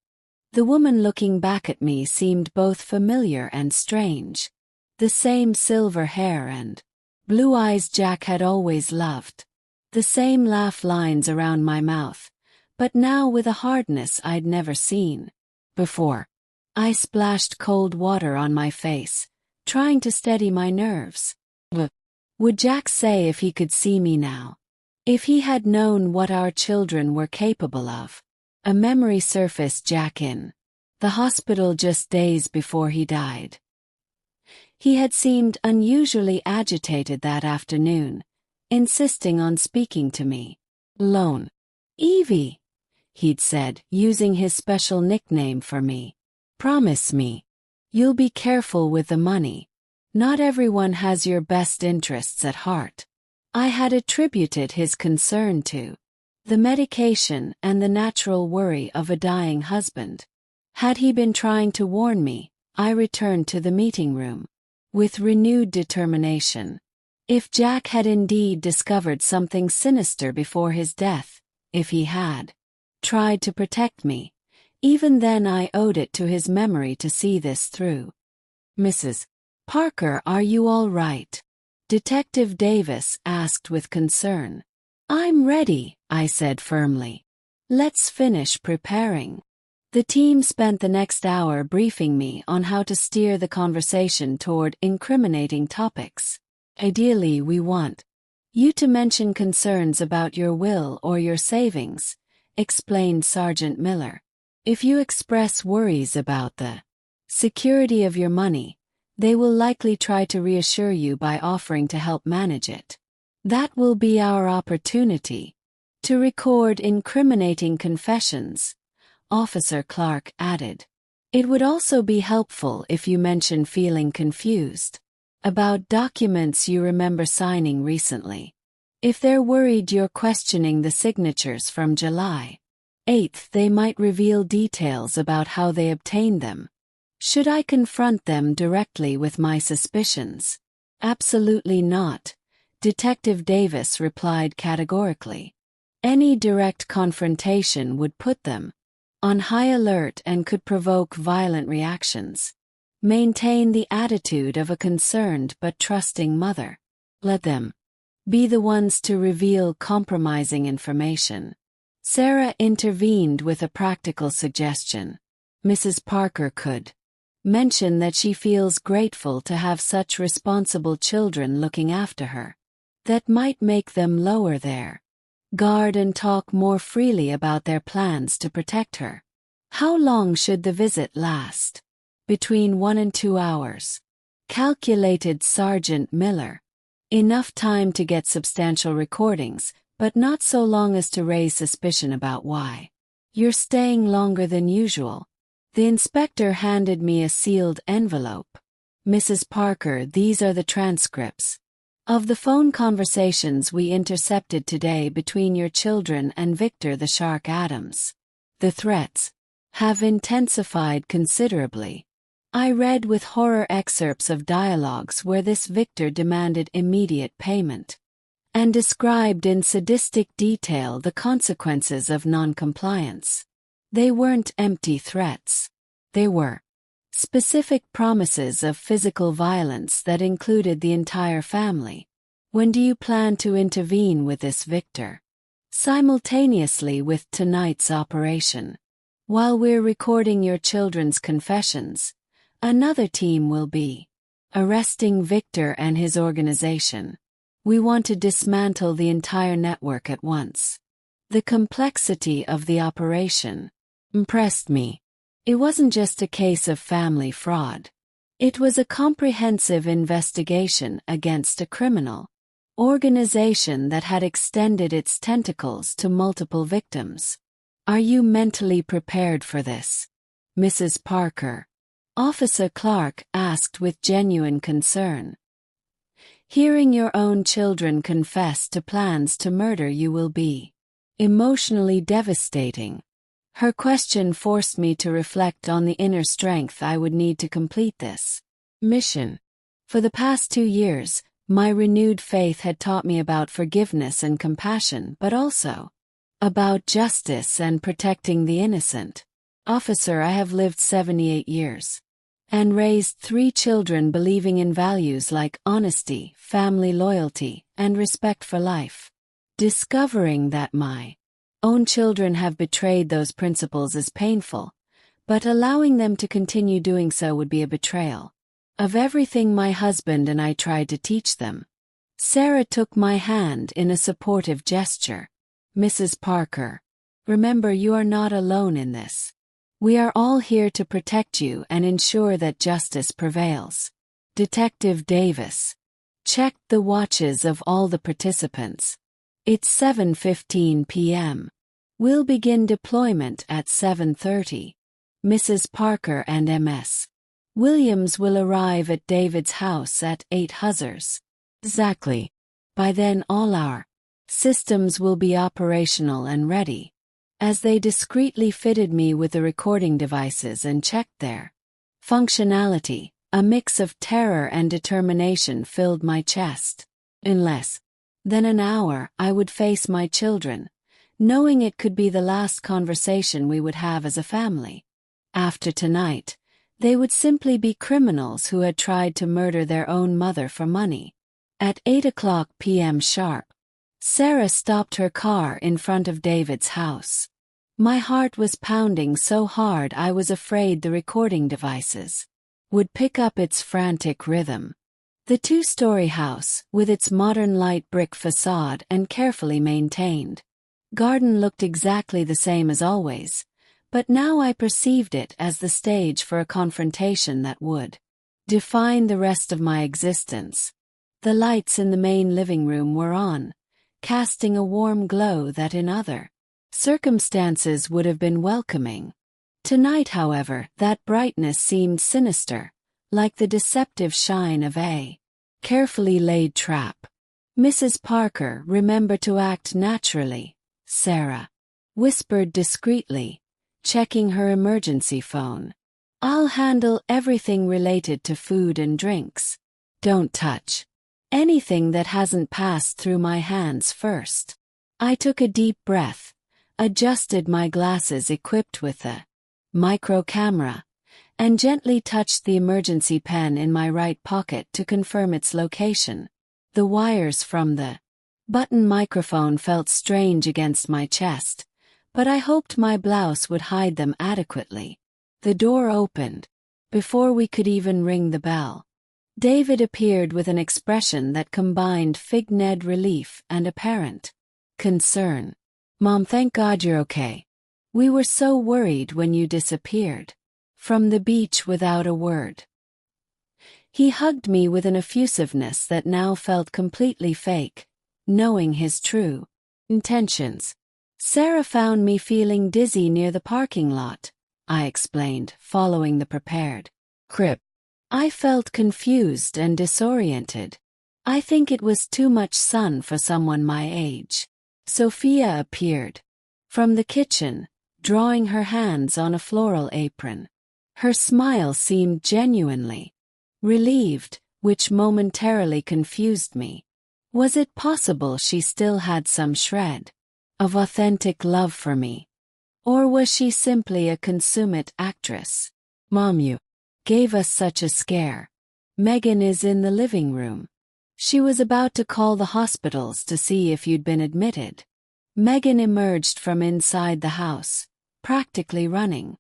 The woman looking back at me seemed both familiar and strange. The same silver hair and blue eyes Jack had always loved. The same laugh lines around my mouth, but now with a hardness I'd never seen before. I splashed cold water on my face, trying to steady my nerves. Would Jack say if he could see me now? If he had known what our children were capable of? A memory surfaced Jack in the hospital just days before he died. He had seemed unusually agitated that afternoon, insisting on speaking to me. Alone. Evie, he'd said, using his special nickname for me. Promise me. You'll be careful with the money. Not everyone has your best interests at heart. I had attributed his concern to the medication and the natural worry of a dying husband. Had he been trying to warn me, I returned to the meeting room with renewed determination. If Jack had indeed discovered something sinister before his death, if he had tried to protect me, even then I owed it to his memory to see this through. Mrs. Parker, are you all right? Detective Davis asked with concern. I'm ready, I said firmly. Let's finish preparing. The team spent the next hour briefing me on how to steer the conversation toward incriminating topics. Ideally, we want you to mention concerns about your will or your savings, explained Sergeant Miller. If you express worries about the security of your money, they will likely try to reassure you by offering to help manage it. That will be our opportunity to record incriminating confessions, Officer Clark added. It would also be helpful if you mention feeling confused about documents you remember signing recently. If they're worried you're questioning the signatures from July 8th, they might reveal details about how they obtained them. Should I confront them directly with my suspicions? Absolutely not, Detective Davis replied categorically. Any direct confrontation would put them on high alert and could provoke violent reactions. Maintain the attitude of a concerned but trusting mother. Let them be the ones to reveal compromising information. Sarah intervened with a practical suggestion. Mrs. Parker could mention that she feels grateful to have such responsible children looking after her. That might make them lower their guard and talk more freely about their plans to protect her. How long should the visit last? Between 1 and 2 hours, calculated Sergeant Miller. Enough time to get substantial recordings, but not so long as to raise suspicion about why you're staying longer than usual. The inspector handed me a sealed envelope. Mrs. Parker, these are the transcripts of the phone conversations we intercepted today between your children and Victor the Shark Adams. The threats have intensified considerably. I read with horror excerpts of dialogues where this Victor demanded immediate payment and described in sadistic detail the consequences of non-compliance. They weren't empty threats. They were specific promises of physical violence that included the entire family. When do you plan to intervene with this Victor? Simultaneously with tonight's operation. While we're recording your children's confessions, another team will be arresting Victor and his organization. We want to dismantle the entire network at once. The complexity of the operation impressed me. It wasn't just a case of family fraud. It was a comprehensive investigation against a criminal organization that had extended its tentacles to multiple victims. Are you mentally prepared for this, Mrs. Parker? Officer Clark asked with genuine concern. Hearing your own children confess to plans to murder you will be emotionally devastating. Her question forced me to reflect on the inner strength I would need to complete this mission. For the past 2 years, my renewed faith had taught me about forgiveness and compassion, but also about justice and protecting the innocent. Officer, I have lived 78 years and raised 3 children believing in values like honesty, family loyalty, and respect for life. Discovering that my own children have betrayed those principles is painful, but allowing them to continue doing so would be a betrayal of everything my husband and I tried to teach them. Sarah took my hand in a supportive gesture. Mrs. Parker, remember you are not alone in this. We are all here to protect you and ensure that justice prevails. Detective Davis checked the watches of all the participants. It's 7:15 p.m. We'll begin deployment at 7:30. Mrs. Parker and Ms. Williams will arrive at David's house at 8 Huzzers. Exactly. By then all our systems will be operational and ready. As they discreetly fitted me with the recording devices and checked their functionality, a mix of terror and determination filled my chest. In less than an hour, I would face my children, knowing it could be the last conversation we would have as a family. After tonight, they would simply be criminals who had tried to murder their own mother for money. At 8 p.m. sharp, Sarah stopped her car in front of David's house. My heart was pounding so hard I was afraid the recording devices would pick up its frantic rhythm. The two-story house, with its modern light brick facade and carefully maintained garden, looked exactly the same as always, but now I perceived it as the stage for a confrontation that would define the rest of my existence. The lights in the main living room were on, casting a warm glow that in other circumstances would have been welcoming. Tonight, however, that brightness seemed sinister, like the deceptive shine of a carefully laid trap. "Mrs. Parker, remember to act naturally," Sarah whispered discreetly, checking her emergency phone. "I'll handle everything related to food and drinks. Don't touch anything that hasn't passed through my hands first." I took a deep breath, adjusted my glasses equipped with the micro camera, and gently touched the emergency pen in my right pocket to confirm its location. The wires from the button microphone felt strange against my chest, but I hoped my blouse would hide them adequately. The door opened. Before we could even ring the bell, David appeared with an expression that combined fig-ned relief and apparent concern. "Mom, thank God you're okay. We were so worried when you disappeared from the beach without a word." He hugged me with an effusiveness that now felt completely fake, knowing his true intentions. "Sarah found me feeling dizzy near the parking lot," I explained, following the prepared script. I felt confused and disoriented. I think it was too much sun for someone my age. Sophia appeared from the kitchen, drawing her hands on a floral apron. Her smile seemed genuinely relieved, which momentarily confused me. Was it possible she still had some shred of authentic love for me? Or was she simply a consummate actress? "Mom, you gave us such a scare. Megan is in the living room. She was about to call the hospitals to see if you'd been admitted." Megan emerged from inside the house, practically running.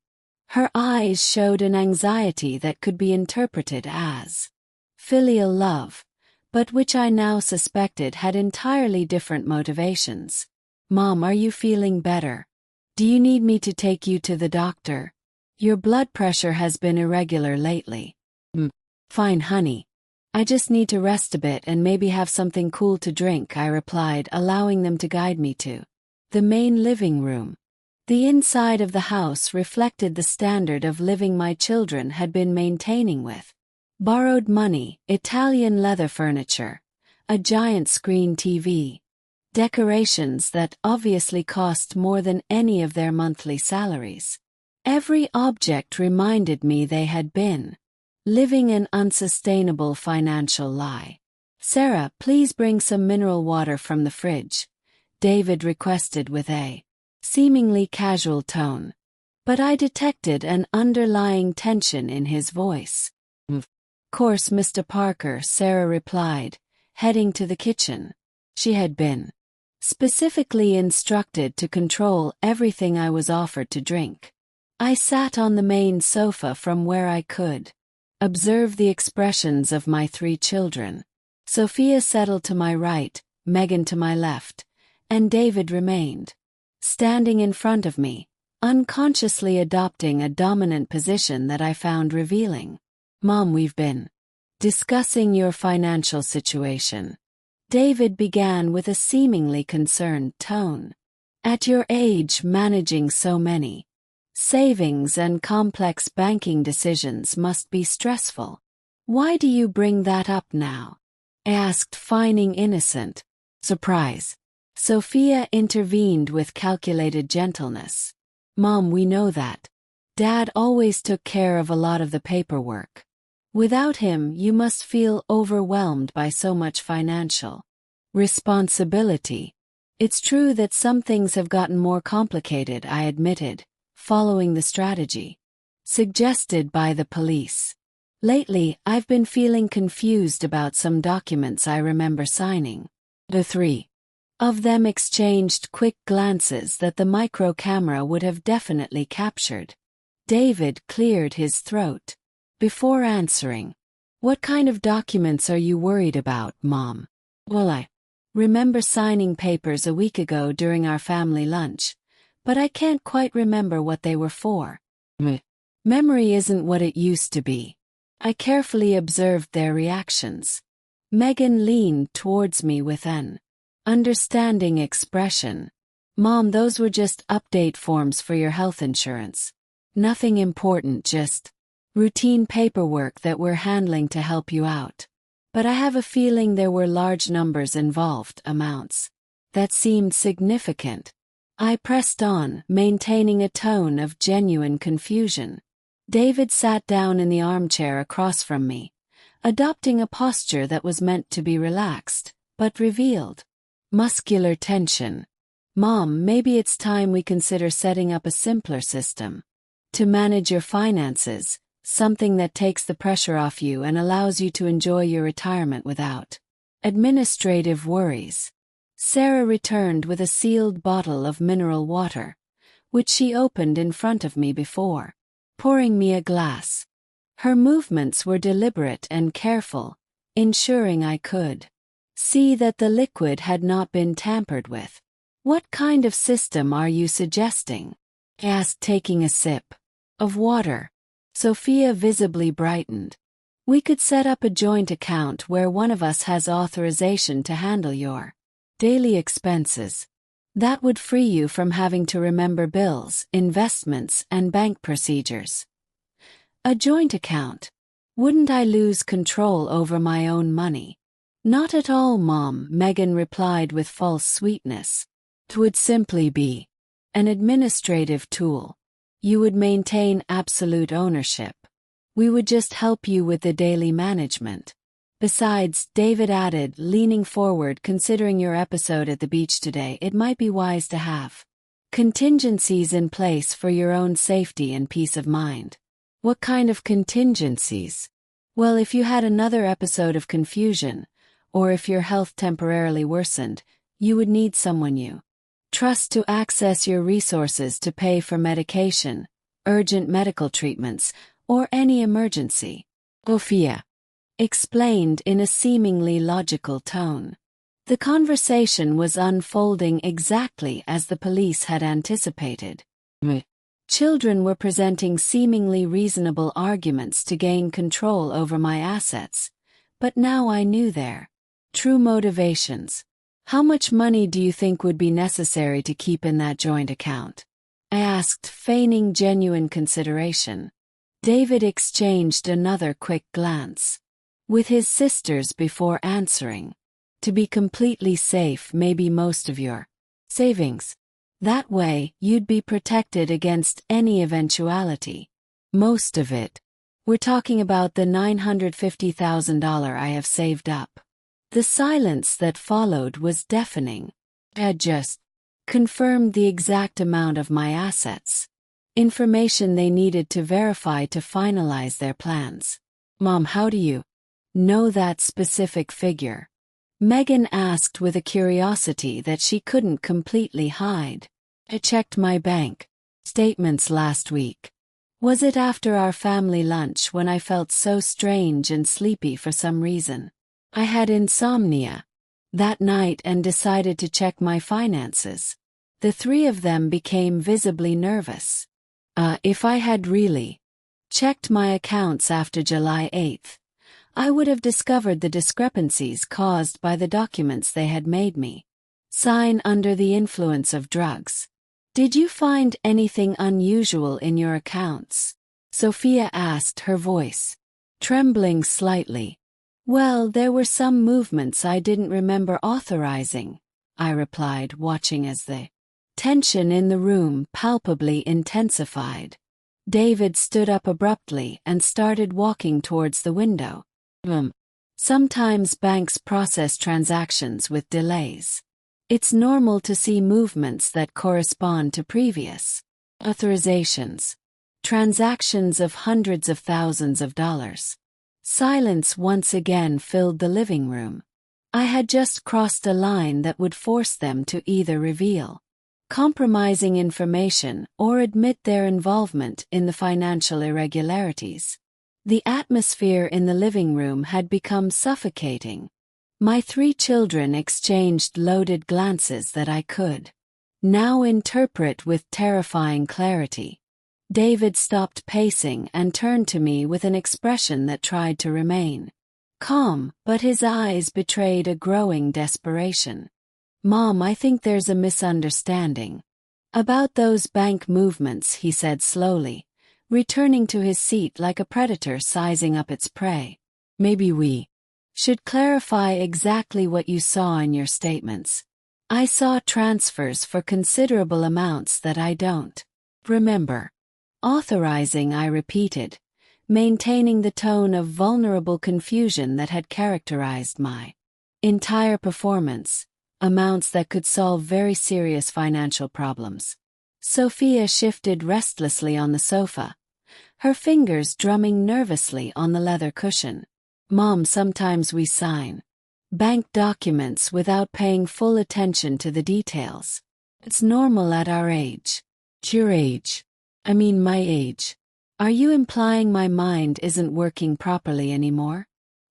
Her eyes showed an anxiety that could be interpreted as filial love, but which I now suspected had entirely different motivations. "Mom, are you feeling better? Do you need me to take you to the doctor? Your blood pressure has been irregular lately." Fine, honey. I just need to rest a bit and maybe have something cool to drink," I replied, allowing them to guide me to the main living room. The inside of the house reflected the standard of living my children had been maintaining with borrowed money, Italian leather furniture, a giant screen TV, decorations that obviously cost more than any of their monthly salaries. Every object reminded me they had been living an unsustainable financial lie. "Sarah, please bring some mineral water from the fridge," David requested with a seemingly casual tone. But I detected an underlying tension in his voice. "Of course, Mr. Parker," Sarah replied, heading to the kitchen. She had been specifically instructed to control everything I was offered to drink. I sat on the main sofa from where I could observe the expressions of my 3 children. Sophia settled to my right, Megan to my left, and David remained standing in front of me, unconsciously adopting a dominant position that I found revealing. "Mom, we've been discussing your financial situation," David began with a seemingly concerned tone. "At your age, managing so many savings and complex banking decisions must be stressful. Why do you bring that up now?" I asked, feigning innocent surprise. Sophia intervened with calculated gentleness. "Mom, we know that Dad always took care of a lot of the paperwork. Without him, you must feel overwhelmed by so much financial responsibility. It's true that some things have gotten more complicated," I admitted, following the strategy suggested by the police. Lately, I've been feeling confused about some documents I remember signing. The three of them exchanged quick glances that the micro camera would have definitely captured. David cleared his throat before answering. What kind of documents are you worried about, Mom? Well, I remember signing papers a week ago during our family lunch, but I can't quite remember what they were for. Memory isn't what it used to be. I carefully observed their reactions. Megan leaned towards me with an understanding expression. Mom, those were just update forms for your health insurance. Nothing important, just routine paperwork that we're handling to help you out. But I have a feeling there were large numbers involved, amounts that seemed significant. I pressed on, maintaining a tone of genuine confusion. David sat down in the armchair across from me, adopting a posture that was meant to be relaxed, but revealed muscular tension. Mom, maybe it's time we consider setting up a simpler system to manage your finances, something that takes the pressure off you and allows you to enjoy your retirement without administrative worries. Sarah returned with a sealed bottle of mineral water, which she opened in front of me before pouring me a glass. Her movements were deliberate and careful, ensuring I could see that the liquid had not been tampered with. What kind of system are you suggesting? I asked, taking a sip of water. Sophia visibly brightened. We could set up a joint account where one of us has authorization to handle your daily expenses. That would free you from having to remember bills, investments, and bank procedures. A joint account. Wouldn't I lose control over my own money? Not at all, Mom, Megan replied with false sweetness. It would simply be an administrative tool. You would maintain absolute ownership. We would just help you with the daily management. Besides, David added, leaning forward, considering your episode at the beach today, it might be wise to have contingencies in place for your own safety and peace of mind. What kind of contingencies? Well, if you had another episode of confusion, or if your health temporarily worsened, you would need someone you trust to access your resources to pay for medication, urgent medical treatments, or any emergency. Sophia explained in a seemingly logical tone. The conversation was unfolding exactly as the police had anticipated. Children were presenting seemingly reasonable arguments to gain control over my assets, but now I knew their true motivations. How much money do you think would be necessary to keep in that joint account? I asked, feigning genuine consideration. David exchanged another quick glance with his sisters before answering. To be completely safe, maybe most of your savings. That way, you'd be protected against any eventuality. Most of it. We're talking about the $950,000 I have saved up. The silence that followed was deafening. I had just confirmed the exact amount of my assets. Information they needed to verify to finalize their plans. Mom, how do you know that specific figure? Megan asked with a curiosity that she couldn't completely hide. I checked my bank statements last week. Was it after our family lunch when I felt so strange and sleepy for some reason? I had insomnia that night and decided to check my finances. The three of them became visibly nervous. If I had really checked my accounts after July 8th, I would have discovered the discrepancies caused by the documents they had made me sign under the influence of drugs. Did you find anything unusual in your accounts? Sophia asked, her voice trembling slightly. Well, there were some movements I didn't remember authorizing, I replied, watching as the tension in the room palpably intensified. David stood up abruptly and started walking towards the window. Sometimes banks process transactions with delays. It's normal to see movements that correspond to previous authorizations. Transactions of hundreds of thousands of dollars. Silence once again filled the living room. I had just crossed a line that would force them to either reveal compromising information or admit their involvement in the financial irregularities. The atmosphere in the living room had become suffocating. My 3 children exchanged loaded glances that I could now interpret with terrifying clarity. David stopped pacing and turned to me with an expression that tried to remain calm, but his eyes betrayed a growing desperation. "Mom, I think there's a misunderstanding about those bank movements," he said slowly, returning to his seat like a predator sizing up its prey. "Maybe we should clarify exactly what you saw in your statements. I saw transfers for considerable amounts that I don't remember authorizing," I repeated, maintaining the tone of vulnerable confusion that had characterized my entire performance, amounts that could solve very serious financial problems. Sophia shifted restlessly on the sofa, her fingers drumming nervously on the leather cushion. "Mom, sometimes we sign bank documents without paying full attention to the details. It's normal at our age." "Your age? I mean my age. Are you implying my mind isn't working properly anymore?"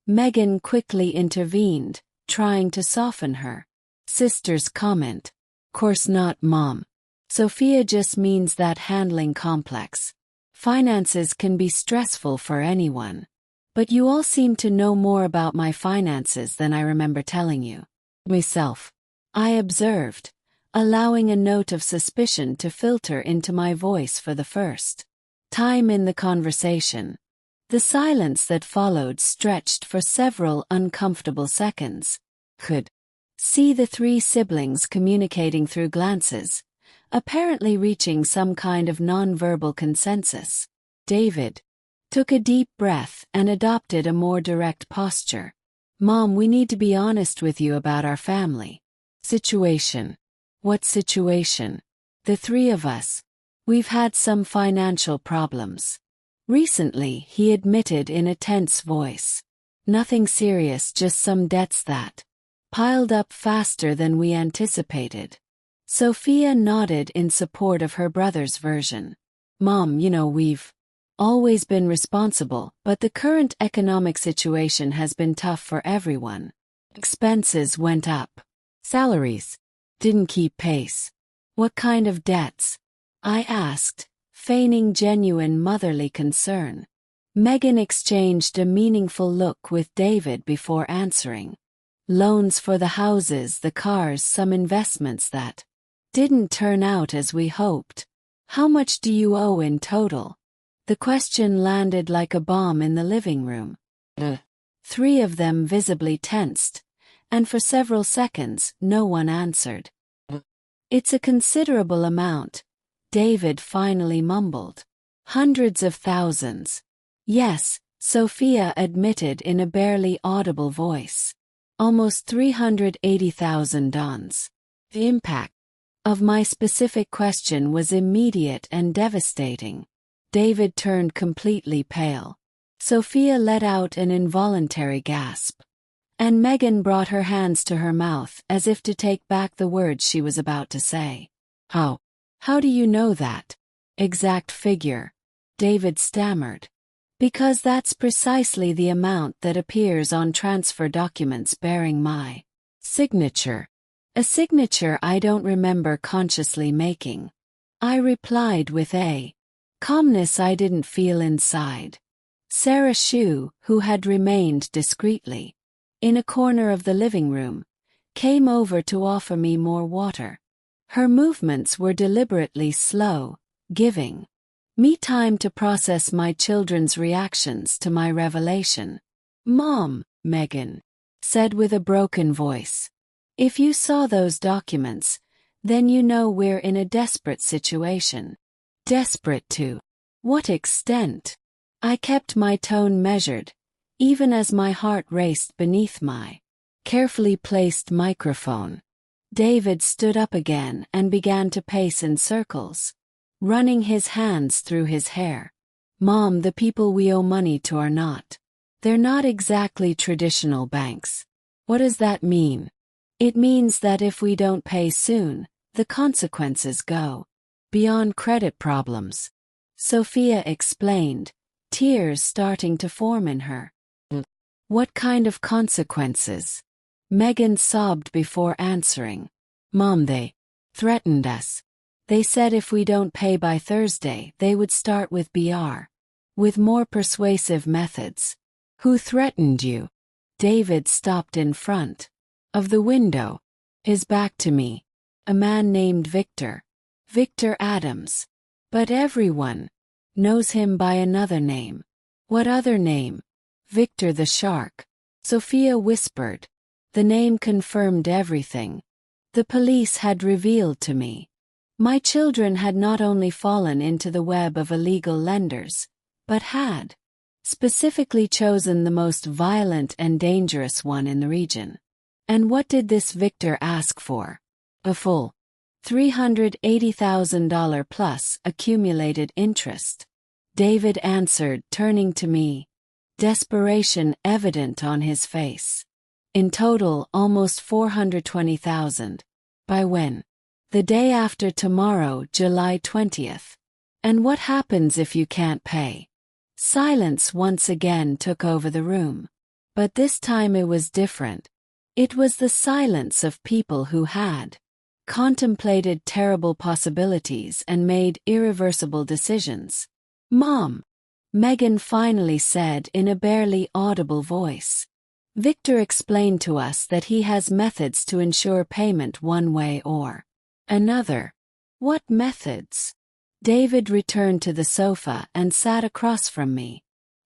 Megan quickly intervened, trying to soften her sister's comment. "Course not, Mom. Sophia just means that handling complex finances can be stressful for anyone. But you all seem to know more about my finances than I remember telling you." "Myself," I observed, allowing a note of suspicion to filter into my voice for the first time in the conversation. The silence that followed stretched for several uncomfortable seconds. Could see the 3 siblings communicating through glances, apparently reaching some kind of non-verbal consensus. David took a deep breath and adopted a more direct posture. "Mom, we need to be honest with you about our family situation." "What situation?" "The 3 of us. We've had some financial problems recently," he admitted in a tense voice. "Nothing serious, just some debts that piled up faster than we anticipated." Sophia nodded in support of her brother's version. "Mom, we've always been responsible, but the current economic situation has been tough for everyone. Expenses went up. Salaries didn't keep pace." "What kind of debts?" I asked, feigning genuine motherly concern. Megan exchanged a meaningful look with David before answering. "Loans for the houses, the cars, some investments that didn't turn out as we hoped." "How much do you owe in total?" The question landed like a bomb in the living room. 3 of them visibly tensed, and for several seconds no one answered. "It's a considerable amount," David finally mumbled. "Hundreds of thousands." "Yes," Sophia admitted in a barely audible voice. "Almost 380,000 dons." The impact of my specific question was immediate and devastating. David turned completely pale. Sophia let out an involuntary gasp, and Megan brought her hands to her mouth as if to take back the words she was about to say. How do you know that exact figure?" David stammered. "Because that's precisely the amount that appears on transfer documents bearing my signature. A signature I don't remember consciously making," I replied with a calmness I didn't feel inside. Sarah Shue, who had remained discreetly in a corner of the living room, came over to offer me more water. Her movements were deliberately slow, giving me time to process my children's reactions to my revelation. "Mom," Megan said with a broken voice, "if you saw those documents, then you know we're in a desperate situation." "Desperate to what extent?" I kept my tone measured, even as my heart raced beneath my carefully placed microphone. David stood up again and began to pace in circles, running his hands through his hair. "Mom, the people we owe money to are not They're not exactly traditional banks. What does that mean? It means that if we don't pay soon, the consequences go beyond credit problems. Sophia explained, tears starting to form in her. What kind of consequences? Megan sobbed before answering. Mom, they threatened us. They said if we don't pay by Thursday, they would start with with more persuasive methods. Who threatened you? David stopped in front of the window, his back to me. A man named Victor Adams. But everyone knows him by another name. What other name? Victor the Shark. Sophia whispered. The name confirmed everything the police had revealed to me. My children had not only fallen into the web of illegal lenders, but had specifically chosen the most violent and dangerous one in the region. And what did this Victor ask for? A full $380,000 plus accumulated interest. David answered, turning to me, desperation evident on his face. In total, almost $420,000. By when? The day after tomorrow, July 20th. And what happens if you can't pay? Silence once again took over the room. But this time it was different. It was the silence of people who had contemplated terrible possibilities and made irreversible decisions. Mom, Megan finally said in a barely audible voice. Victor explained to us that he has methods to ensure payment one way or another. What methods? David returned to the sofa and sat across from me,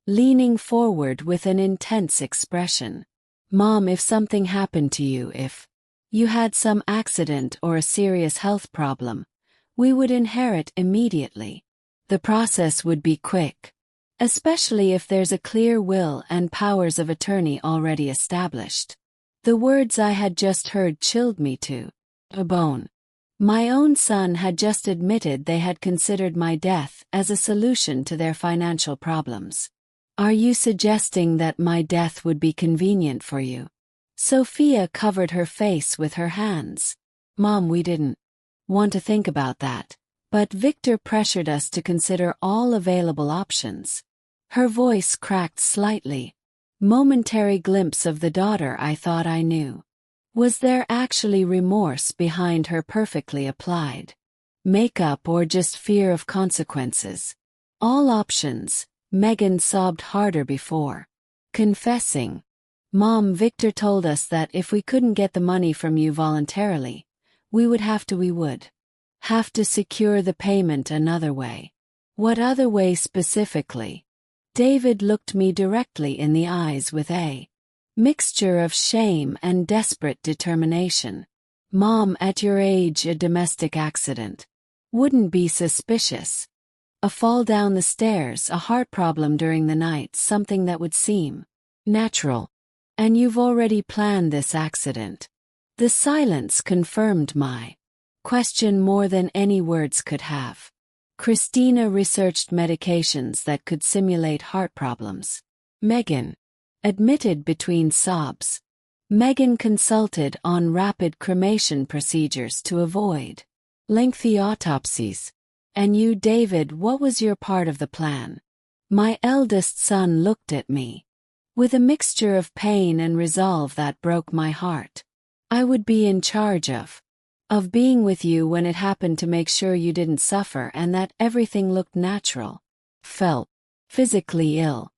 leaning forward with an intense expression. Mom, if something happened to you, if you had some accident or a serious health problem, we would inherit immediately. The process would be quick. Especially if there's a clear will and powers of attorney already established. The words I had just heard chilled me to a bone. My own son had just admitted they had considered my death as a solution to their financial problems. Are you suggesting that my death would be convenient for you? Sophia covered her face with her hands. Mom, we didn't want to think about that, but Victor pressured us to consider all available options. Her voice cracked slightly. Momentary glimpse of the daughter I thought I knew. Was there actually remorse behind her perfectly applied makeup or just fear of consequences? All options. Megan sobbed harder before confessing. Mom, Victor told us that if we couldn't get the money from you voluntarily, we would have to secure the payment another way. What other way specifically? David looked me directly in the eyes with a mixture of shame and desperate determination. Mom, at your age, a domestic accident wouldn't be suspicious. A fall down the stairs, a heart problem during the night, something that would seem natural. And you've already planned this accident. The silence confirmed my question more than any words could have. Christina researched medications that could simulate heart problems. Megan admitted between sobs. Megan consulted on rapid cremation procedures to avoid lengthy autopsies. And you, David, what was your part of the plan? My eldest son looked at me with a mixture of pain and resolve that broke my heart. I would be in charge of being with you when it happened, to make sure you didn't suffer and that everything looked natural. Felt physically ill.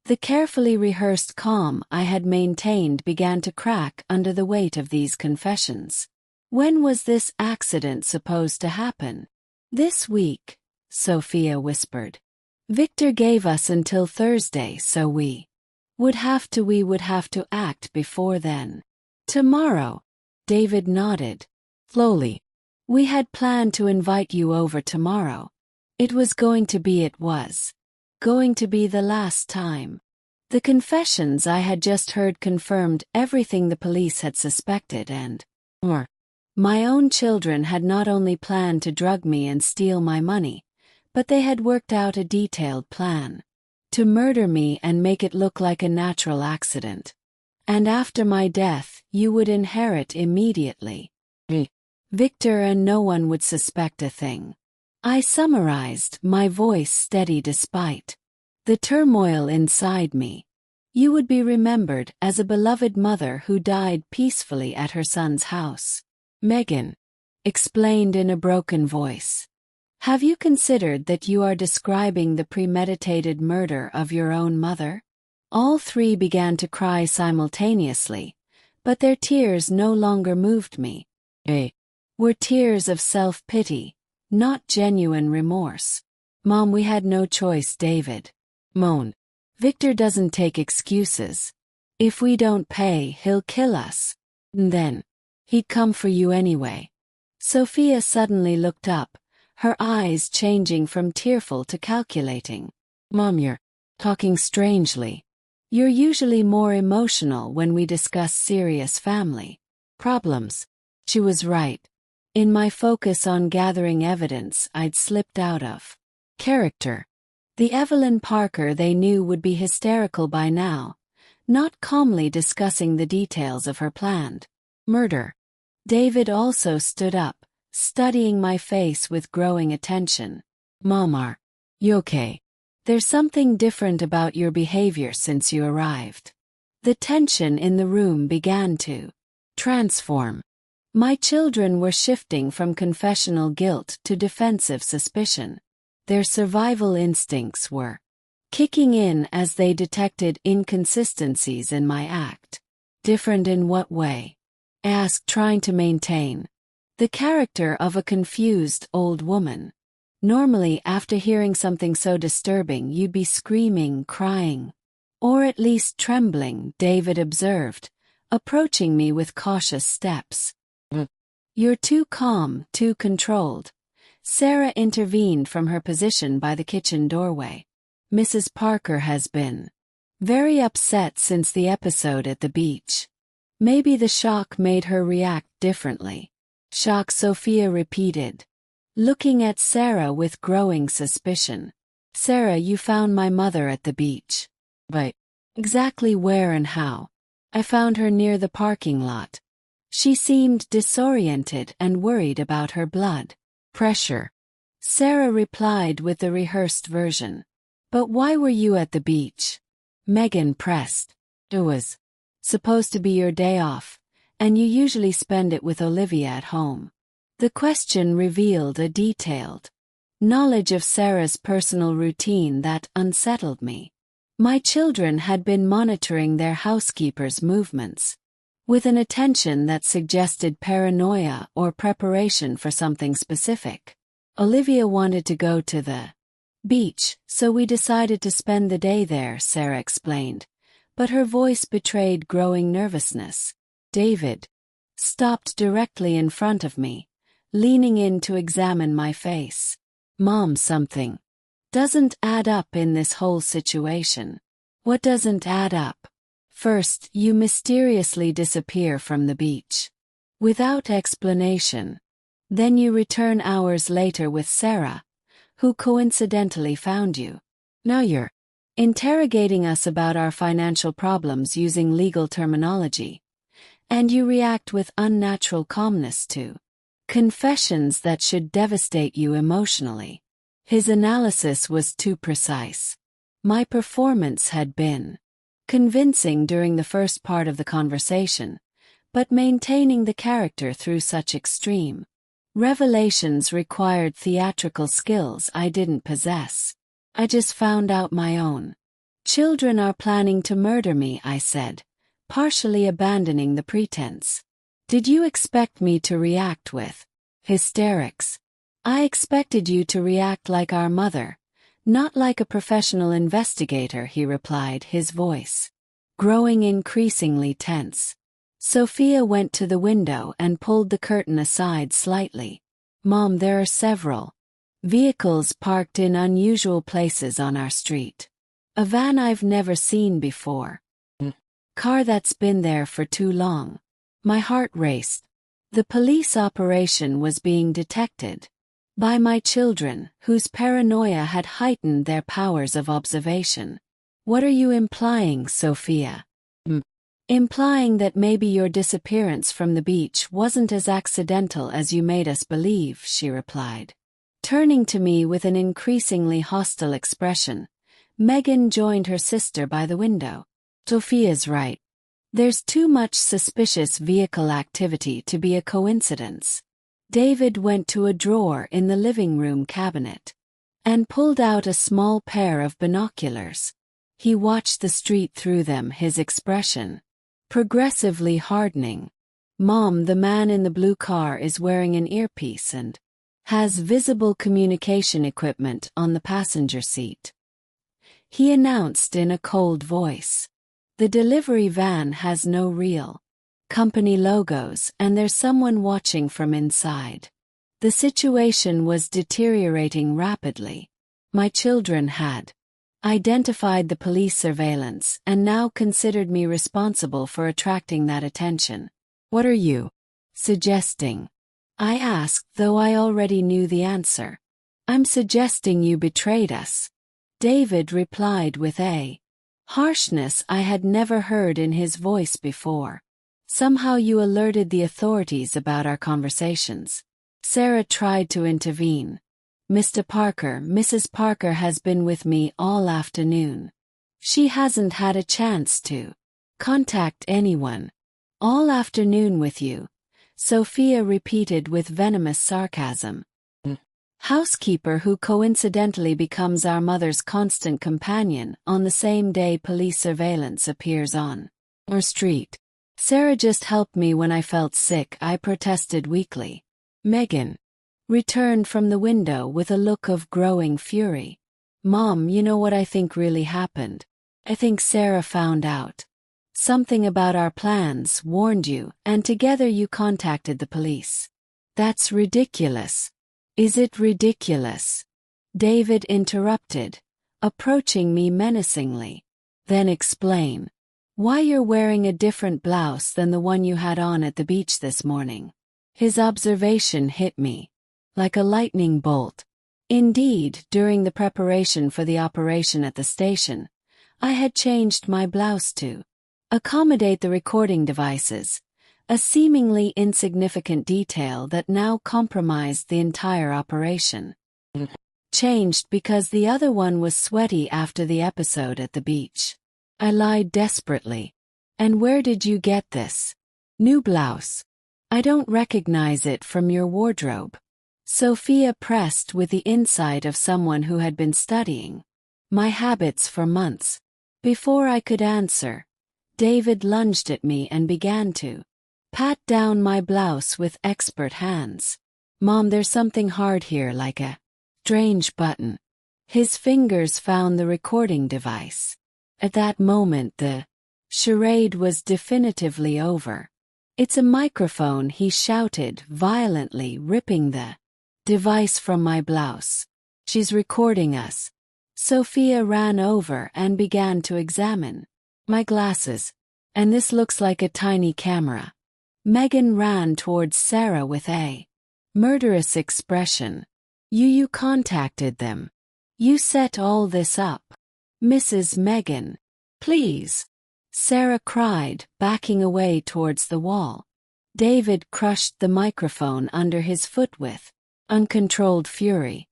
The carefully rehearsed calm I had maintained began to crack under the weight of these confessions. When was this accident supposed to happen? This week, Sophia whispered. Victor gave us until Thursday, so we would have to act before then. Tomorrow, David nodded. Slowly. We had planned to invite you over tomorrow. It was going to be the last time. The confessions I had just heard confirmed everything the police had suspected, and my own children had not only planned to drug me and steal my money, but they had worked out a detailed plan To murder me and make it look like a natural accident. And after my death, you would inherit immediately. Victor, and no one would suspect a thing. I summarized, my voice steady despite the turmoil inside me. You would be remembered as a beloved mother who died peacefully at her son's house. Megan explained in a broken voice. Have you considered that you are describing the premeditated murder of your own mother? All three began to cry simultaneously, but their tears no longer moved me. They were tears of self-pity, not genuine remorse. Mom, we had no choice, David moaned. Victor doesn't take excuses. If we don't pay, he'll kill us. And then he'd come for you anyway. Sophia suddenly looked up, her eyes changing from tearful to calculating. Mom, you're talking strangely. You're usually more emotional when we discuss serious family problems. She was right. In my focus on gathering evidence, I'd slipped out of character. The Evelyn Parker they knew would be hysterical by now, not calmly discussing the details of her planned murder. David also stood up, studying my face with growing attention. Mom, are you okay? There's something different about your behavior since you arrived. The tension in the room began to transform. My children were shifting from confessional guilt to defensive suspicion. Their survival instincts were kicking in as they detected inconsistencies in my act. Different in what way? I asked, trying to maintain the character of a confused old woman. Normally, after hearing something so disturbing, you'd be screaming, crying, or at least trembling, David observed, approaching me with cautious steps. You're too calm, too controlled. Sarah intervened from her position by the kitchen doorway. Mrs. Parker has been very upset since the episode at the beach. Maybe the shock made her react differently. Shock, Sophia repeated, looking at Sarah with growing suspicion. Sarah, you found my mother at the beach. But exactly where and how? I found her near the parking lot. She seemed disoriented and worried about her blood pressure. Sarah replied with the rehearsed version. But why were you at the beach? Megan pressed. It was supposed to be your day off, and you usually spend it with Olivia at home. The question revealed a detailed knowledge of Sarah's personal routine that unsettled me. My children had been monitoring their housekeeper's movements with an attention that suggested paranoia or preparation for something specific. Olivia wanted to go to the beach, so we decided to spend the day there, Sarah explained, but her voice betrayed growing nervousness. David stopped directly in front of me, leaning in to examine my face. Mom, something doesn't add up in this whole situation. What doesn't add up? First, you mysteriously disappear from the beach without explanation. Then you return hours later with Sarah, who coincidentally found you. Now you're interrogating us about our financial problems using legal terminology, and you react with unnatural calmness to confessions that should devastate you emotionally. His analysis was too precise. My performance had been convincing during the first part of the conversation, but maintaining the character through such extreme revelations required theatrical skills I didn't possess. I just found out my own children are planning to murder me, I said, partially abandoning the pretense. Did you expect me to react with hysterics? I expected you to react like our mother, not like a professional investigator, he replied, his voice growing increasingly tense. Sophia went to the window and pulled the curtain aside slightly. Mom, there are several vehicles parked in unusual places on our street. A van I've never seen before. Car that's been there for too long. My heart raced. The police operation was being detected. By my children, whose paranoia had heightened their powers of observation. What are you implying, Sophia? Implying that maybe your disappearance from the beach wasn't as accidental as you made us believe, she replied. Turning to me with an increasingly hostile expression, Megan joined her sister by the window. Sophia's right. There's too much suspicious vehicle activity to be a coincidence. David went to a drawer in the living room cabinet and pulled out a small pair of binoculars. He watched the street through them, his expression progressively hardening. Mom, the man in the blue car is wearing an earpiece and has visible communication equipment on the passenger seat. He announced in a cold voice. The delivery van has no real company logos and there's someone watching from inside. The situation was deteriorating rapidly. My children had identified the police surveillance and now considered me responsible for attracting that attention. What are you suggesting? I asked, though I already knew the answer. I'm suggesting you betrayed us. David replied with a harshness I had never heard in his voice before. Somehow you alerted the authorities about our conversations. Sarah tried to intervene. Mrs. Parker has been with me all afternoon. She hasn't had a chance to contact anyone. All afternoon with you, Sophia repeated with venomous sarcasm. Housekeeper who coincidentally becomes our mother's constant companion on the same day police surveillance appears on our street. Sarah just helped me when I felt sick, I protested weakly. Megan returned from the window with a look of growing fury. Mom, you know what I think really happened? I think Sarah found out something about our plans, warned you, and together you contacted the police. That's ridiculous. Is it ridiculous? David interrupted, approaching me menacingly. Then explain why you're wearing a different blouse than the one you had on at the beach this morning. His observation hit me like a lightning bolt. Indeed, during the preparation for the operation at the station, I had changed my blouse to accommodate the recording devices, a seemingly insignificant detail that now compromised the entire operation. Changed because the other one was sweaty after the episode at the beach. I lied desperately. And where did you get this new blouse? I don't recognize it from your wardrobe. Sophia pressed with the insight of someone who had been studying my habits for months. Before I could answer, David lunged at me and began to pat down my blouse with expert hands. Mom, there's something hard here, like a strange button. His fingers found the recording device. At that moment the charade was definitively over. It's a microphone, he shouted, violently ripping the device from my blouse. She's recording us. Sophia ran over and began to examine my glasses. And this looks like a tiny camera. Megan ran towards Sarah with a murderous expression. You contacted them. You set all this up. Mrs. Megan, please, Sarah cried, backing away towards the wall. David crushed the microphone under his foot with uncontrolled fury.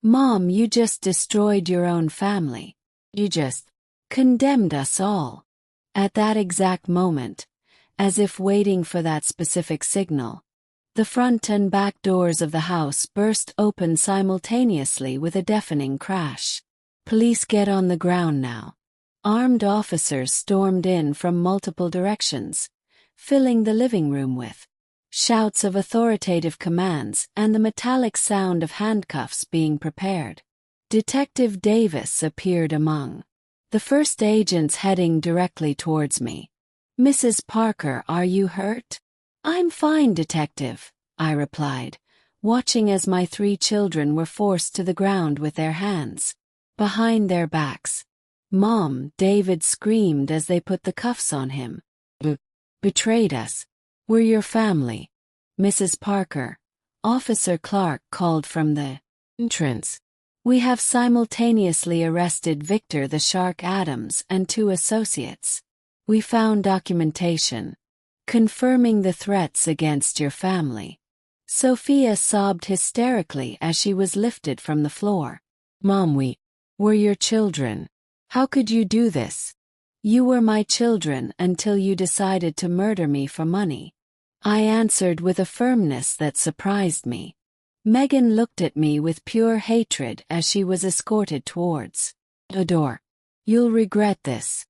Mom, you just destroyed your own family. You just condemned us all. At that exact moment, as if waiting for that specific signal, the front and back doors of the house burst open simultaneously with a deafening crash. Police, get on the ground now. Armed officers stormed in from multiple directions, filling the living room with shouts of authoritative commands and the metallic sound of handcuffs being prepared. Detective Davis appeared among the first agents, heading directly towards me. Mrs. Parker, are you hurt? I'm fine, Detective, I replied, watching as my 3 children were forced to the ground with their hands behind their backs. Mom, David screamed as they put the cuffs on him. Betrayed us. We're your family. Mrs. Parker, Officer Clark called from the entrance. "We have simultaneously arrested Victor the Shark Adams and 2 associates. We found documentation confirming the threats against your family." Sophia sobbed hysterically as she was lifted from the floor. "Mom, we were your children. How could you do this? You were my children until you decided to murder me for money." I answered with a firmness that surprised me. Megan looked at me with pure hatred as she was escorted towards the door. "You'll regret this.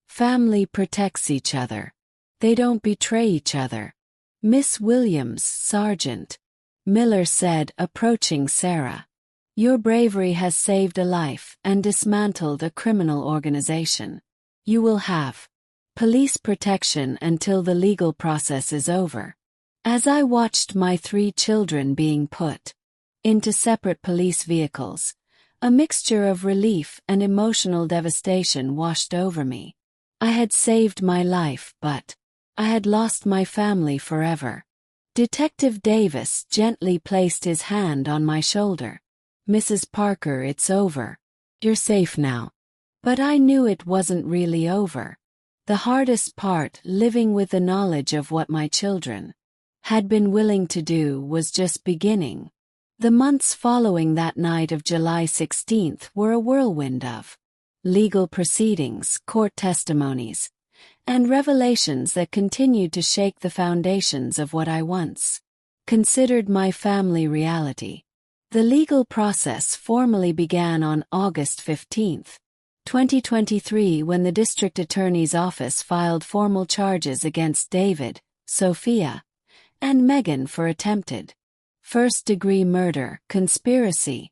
Family protects each other. They don't betray each other." "Miss Williams, Sergeant," Miller said, approaching Sarah. "Your bravery has saved a life and dismantled a criminal organization. You will have police protection until the legal process is over." As I watched my 3 children being put into separate police vehicles, a mixture of relief and emotional devastation washed over me. I had saved my life, but I had lost my family forever. Detective Davis gently placed his hand on my shoulder. "Mrs. Parker, it's over. You're safe now." But I knew it wasn't really over. The hardest part, living with the knowledge of what my children had been willing to do, was just beginning. The months following that night of July 16th were a whirlwind of legal proceedings, court testimonies, and revelations that continued to shake the foundations of what I once considered my family reality. The legal process formally began on August 15, 2023, when the district attorney's office filed formal charges against David, Sophia, and Megan for attempted first-degree murder, conspiracy,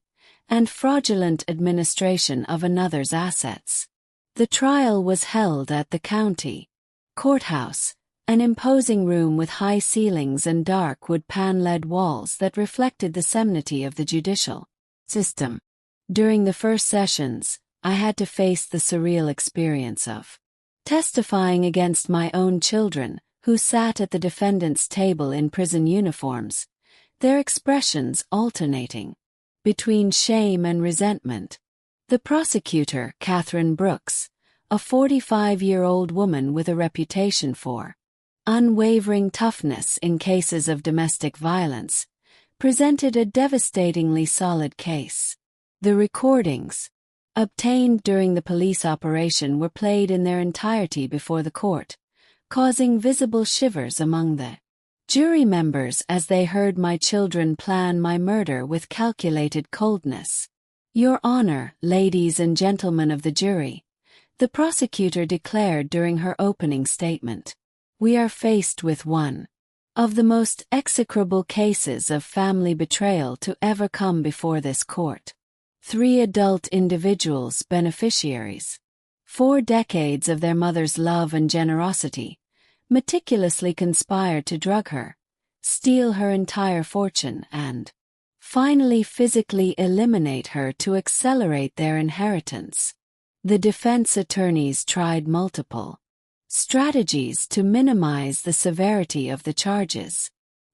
and fraudulent administration of another's assets. The trial was held at the county courthouse, an imposing room with high ceilings and dark wood paneled walls that reflected the solemnity of the judicial system. During the first sessions, I had to face the surreal experience of testifying against my own children, who sat at the defendant's table in prison uniforms, their expressions alternating between shame and resentment. The prosecutor, Catherine Brooks, a 45-year-old woman with a reputation for unwavering toughness in cases of domestic violence, presented a devastatingly solid case. The recordings obtained during the police operation were played in their entirety before the court, causing visible shivers among the jury members as they heard my children plan my murder with calculated coldness. "Your Honor, ladies and gentlemen of the jury," the prosecutor declared during her opening statement, "we are faced with one of the most execrable cases of family betrayal to ever come before this court. 3 adult individuals, beneficiaries, 4 decades of their mother's love and generosity, meticulously conspired to drug her, steal her entire fortune, and finally physically eliminate her to accelerate their inheritance." The defense attorneys tried multiple strategies to minimize the severity of the charges.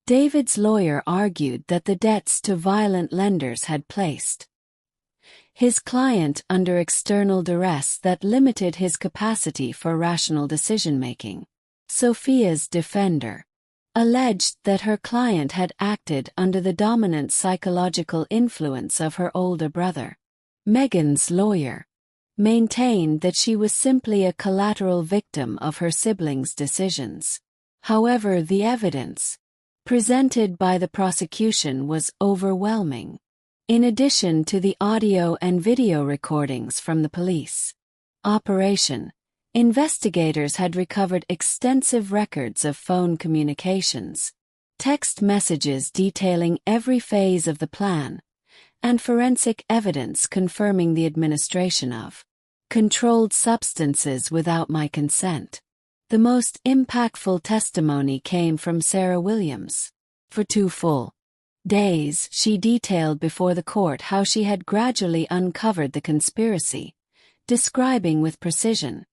David's lawyer argued that the debts to violent lenders had placed his client under external duress that limited his capacity for rational decision-making. Sophia's defender alleged that her client had acted under the dominant psychological influence of her older brother. Megan's lawyer maintained that she was simply a collateral victim of her siblings' decisions. However, the evidence presented by the prosecution was overwhelming. In addition to the audio and video recordings from the police operation, investigators had recovered extensive records of phone communications, text messages detailing every phase of the plan, and forensic evidence confirming the administration of controlled substances without my consent. The most impactful testimony came from Sarah Williams. For 2 full days, she detailed before the court how she had gradually uncovered the conspiracy, describing with precision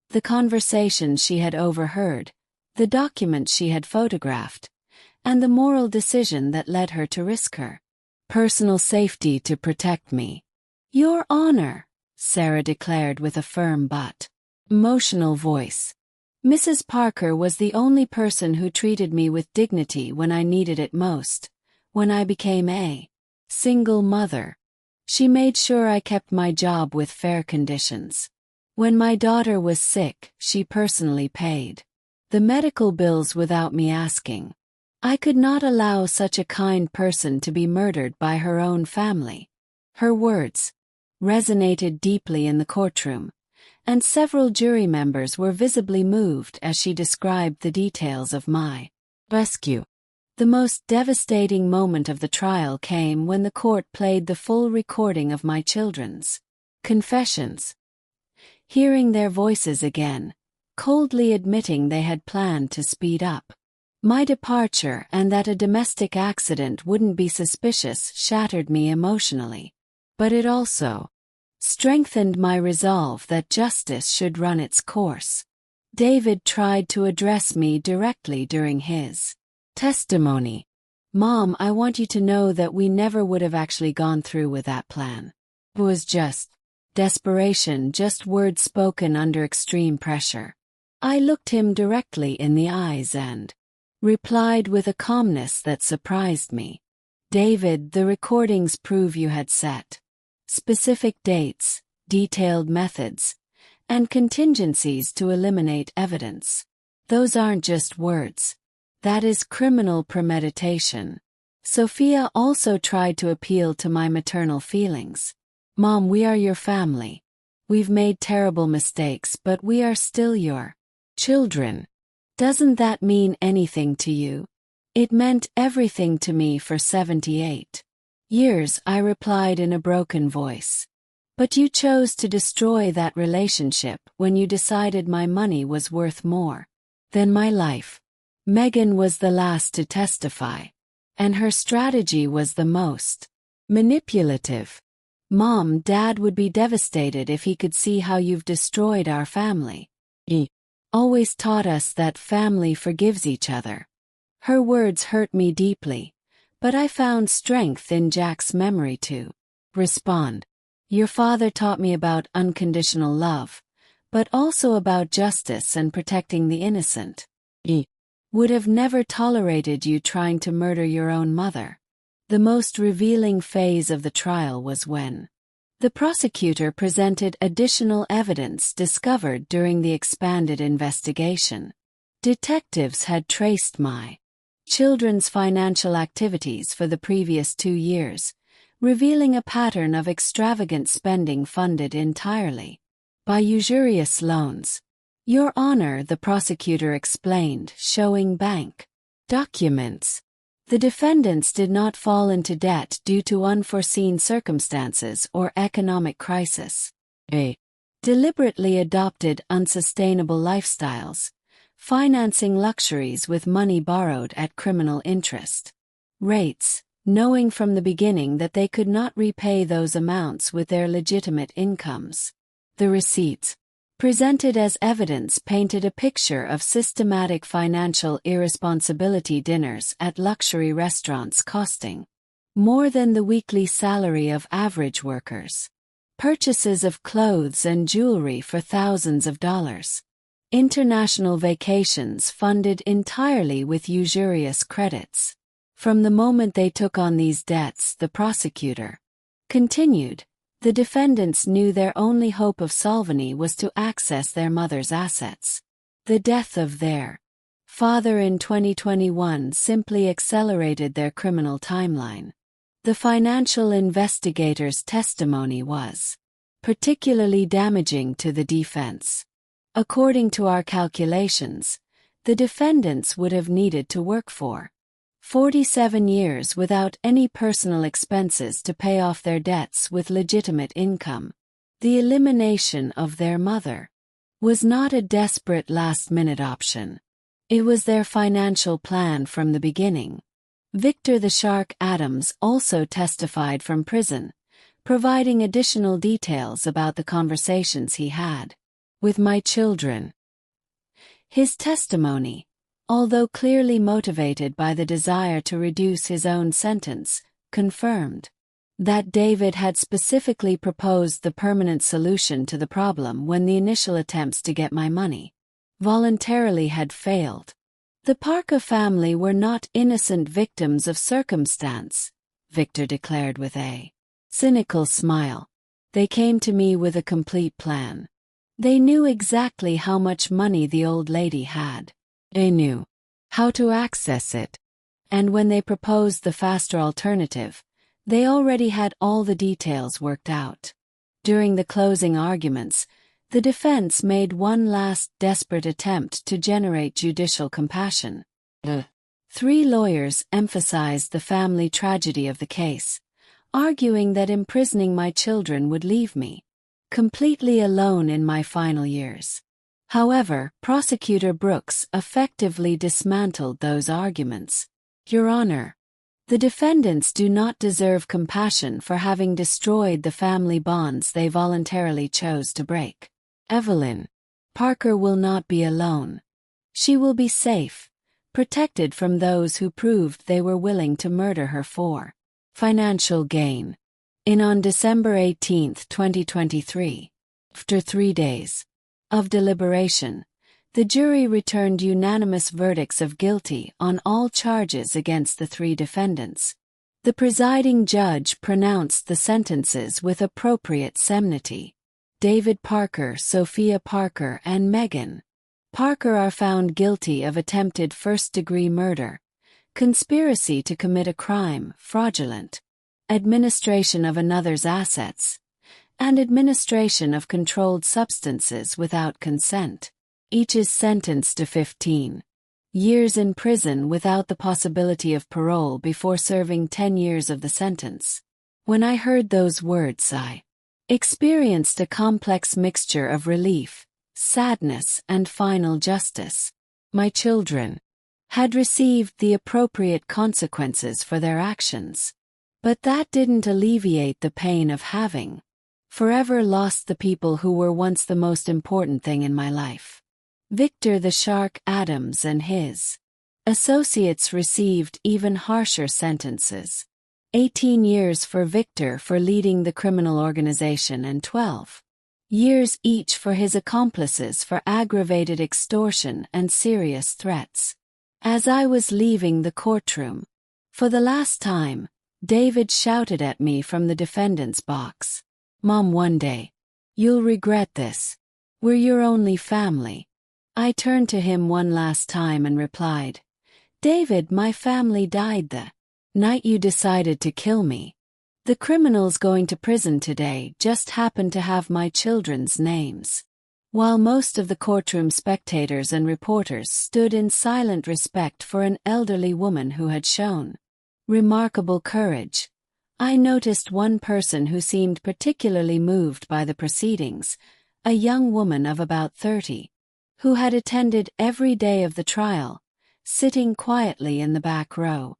the conversations she had overheard, the documents she had photographed, and the moral decision that led her to risk her personal safety to protect me. "Your Honor," Sarah declared with a firm but emotional voice. Mrs. Parker was the only person who treated me with dignity when I needed it most, when I became a single mother. She made sure I kept my job with fair conditions. When my daughter was sick, she personally paid the medical bills without me asking. I could not allow such a kind person to be murdered by her own family. Her words resonated deeply in the courtroom, and several jury members were visibly moved as she described the details of my rescue. The most devastating moment of the trial came when the court played the full recording of my children's confessions. Hearing their voices again, coldly admitting they had planned to speed up my departure and that a domestic accident wouldn't be suspicious, shattered me emotionally. But it also strengthened my resolve that justice should run its course. David tried to address me directly during his testimony. "Mom, I want you to know that we never would have actually gone through with that plan. It was just desperation, just words spoken under extreme pressure." I looked him directly in the eyes and replied with a calmness that surprised me. "David, the recordings prove you had set specific dates, detailed methods, and contingencies to eliminate evidence. Those aren't just words. That is criminal premeditation." Sophia also tried to appeal to my maternal feelings. "Mom, we are your family. We've made terrible mistakes, but we are still your children. Doesn't that mean anything to you?" "It meant everything to me for 78 years," I replied in a broken voice. "But you chose to destroy that relationship when you decided my money was worth more than my life." Megan was the last to testify, and her strategy was the most manipulative. "Mom, Dad would be devastated if he could see how you've destroyed our family. He always taught us that family forgives each other." Her words hurt me deeply, but I found strength in Jack's memory to respond. "Your father taught me about unconditional love, but also about justice and protecting the innocent. He would have never tolerated you trying to murder your own mother." The most revealing phase of the trial was when the prosecutor presented additional evidence discovered during the expanded investigation. Detectives had traced my children's financial activities for the previous 2 years, revealing a pattern of extravagant spending funded entirely by usurious loans. "Your Honor," the prosecutor explained, showing bank documents. "The defendants did not fall into debt due to unforeseen circumstances or economic crisis. They deliberately adopted unsustainable lifestyles, financing luxuries with money borrowed at criminal interest rates, knowing from the beginning that they could not repay those amounts with their legitimate incomes." The receipts presented as evidence painted a picture of systematic financial irresponsibility, dinners at luxury restaurants costing more than the weekly salary of average workers, purchases of clothes and jewelry for thousands of dollars, international vacations funded entirely with usurious credits. "From the moment they took on these debts," the prosecutor continued, "the defendants knew their only hope of solvency was to access their mother's assets. The death of their father in 2021 simply accelerated their criminal timeline." The financial investigator's testimony was particularly damaging to the defense. "According to our calculations, the defendants would have needed to work for 47 years without any personal expenses to pay off their debts with legitimate income. The elimination of their mother was not a desperate last-minute option. It was their financial plan from the beginning." Victor the Shark Adams also testified from prison, providing additional details about the conversations he had with my children. His testimony, although clearly motivated by the desire to reduce his own sentence, confirmed that David had specifically proposed the permanent solution to the problem when the initial attempts to get my money voluntarily had failed. The Parker family were not innocent victims of circumstance, Victor declared with a cynical smile. They came to me with a complete plan. They knew exactly how much money the old lady had. They knew how to access it. And when they proposed the faster alternative, they already had all the details worked out. During the closing arguments, the defense made one last desperate attempt to generate judicial compassion. The 3 lawyers emphasized the family tragedy of the case, arguing that imprisoning my children would leave me completely alone in my final years. However, Prosecutor Brooks effectively dismantled those arguments. Your Honor, the defendants do not deserve compassion for having destroyed the family bonds they voluntarily chose to break. Evelyn Parker will not be alone. She will be safe, protected from those who proved they were willing to murder her for financial gain. On December 18, 2023, after 3 days of deliberation, the jury returned unanimous verdicts of guilty on all charges against the 3 defendants. The presiding judge pronounced the sentences with appropriate solemnity. David Parker, Sophia Parker, and Megan Parker are found guilty of attempted first-degree murder, conspiracy to commit a crime, fraudulent administration of another's assets, and administration of controlled substances without consent. Each is sentenced to 15 years in prison without the possibility of parole before serving 10 years of the sentence. When I heard those words, I experienced a complex mixture of relief, sadness, and final justice. My children had received the appropriate consequences for their actions. But that didn't alleviate the pain of having forever lost the people who were once the most important thing in my life. Victor the Shark Adams and his associates received even harsher sentences. 18 years for Victor for leading the criminal organization and 12 years each for his accomplices for aggravated extortion and serious threats. As I was leaving the courtroom, for the last time, David shouted at me from the defendant's box. Mom, one day, you'll regret this. We're your only family. I turned to him one last time and replied, David, my family died the night you decided to kill me. The criminals going to prison today just happened to have my children's names. While most of the courtroom spectators and reporters stood in silent respect for an elderly woman who had shown remarkable courage, I noticed one person who seemed particularly moved by the proceedings, a young woman of about 30, who had attended every day of the trial, sitting quietly in the back row.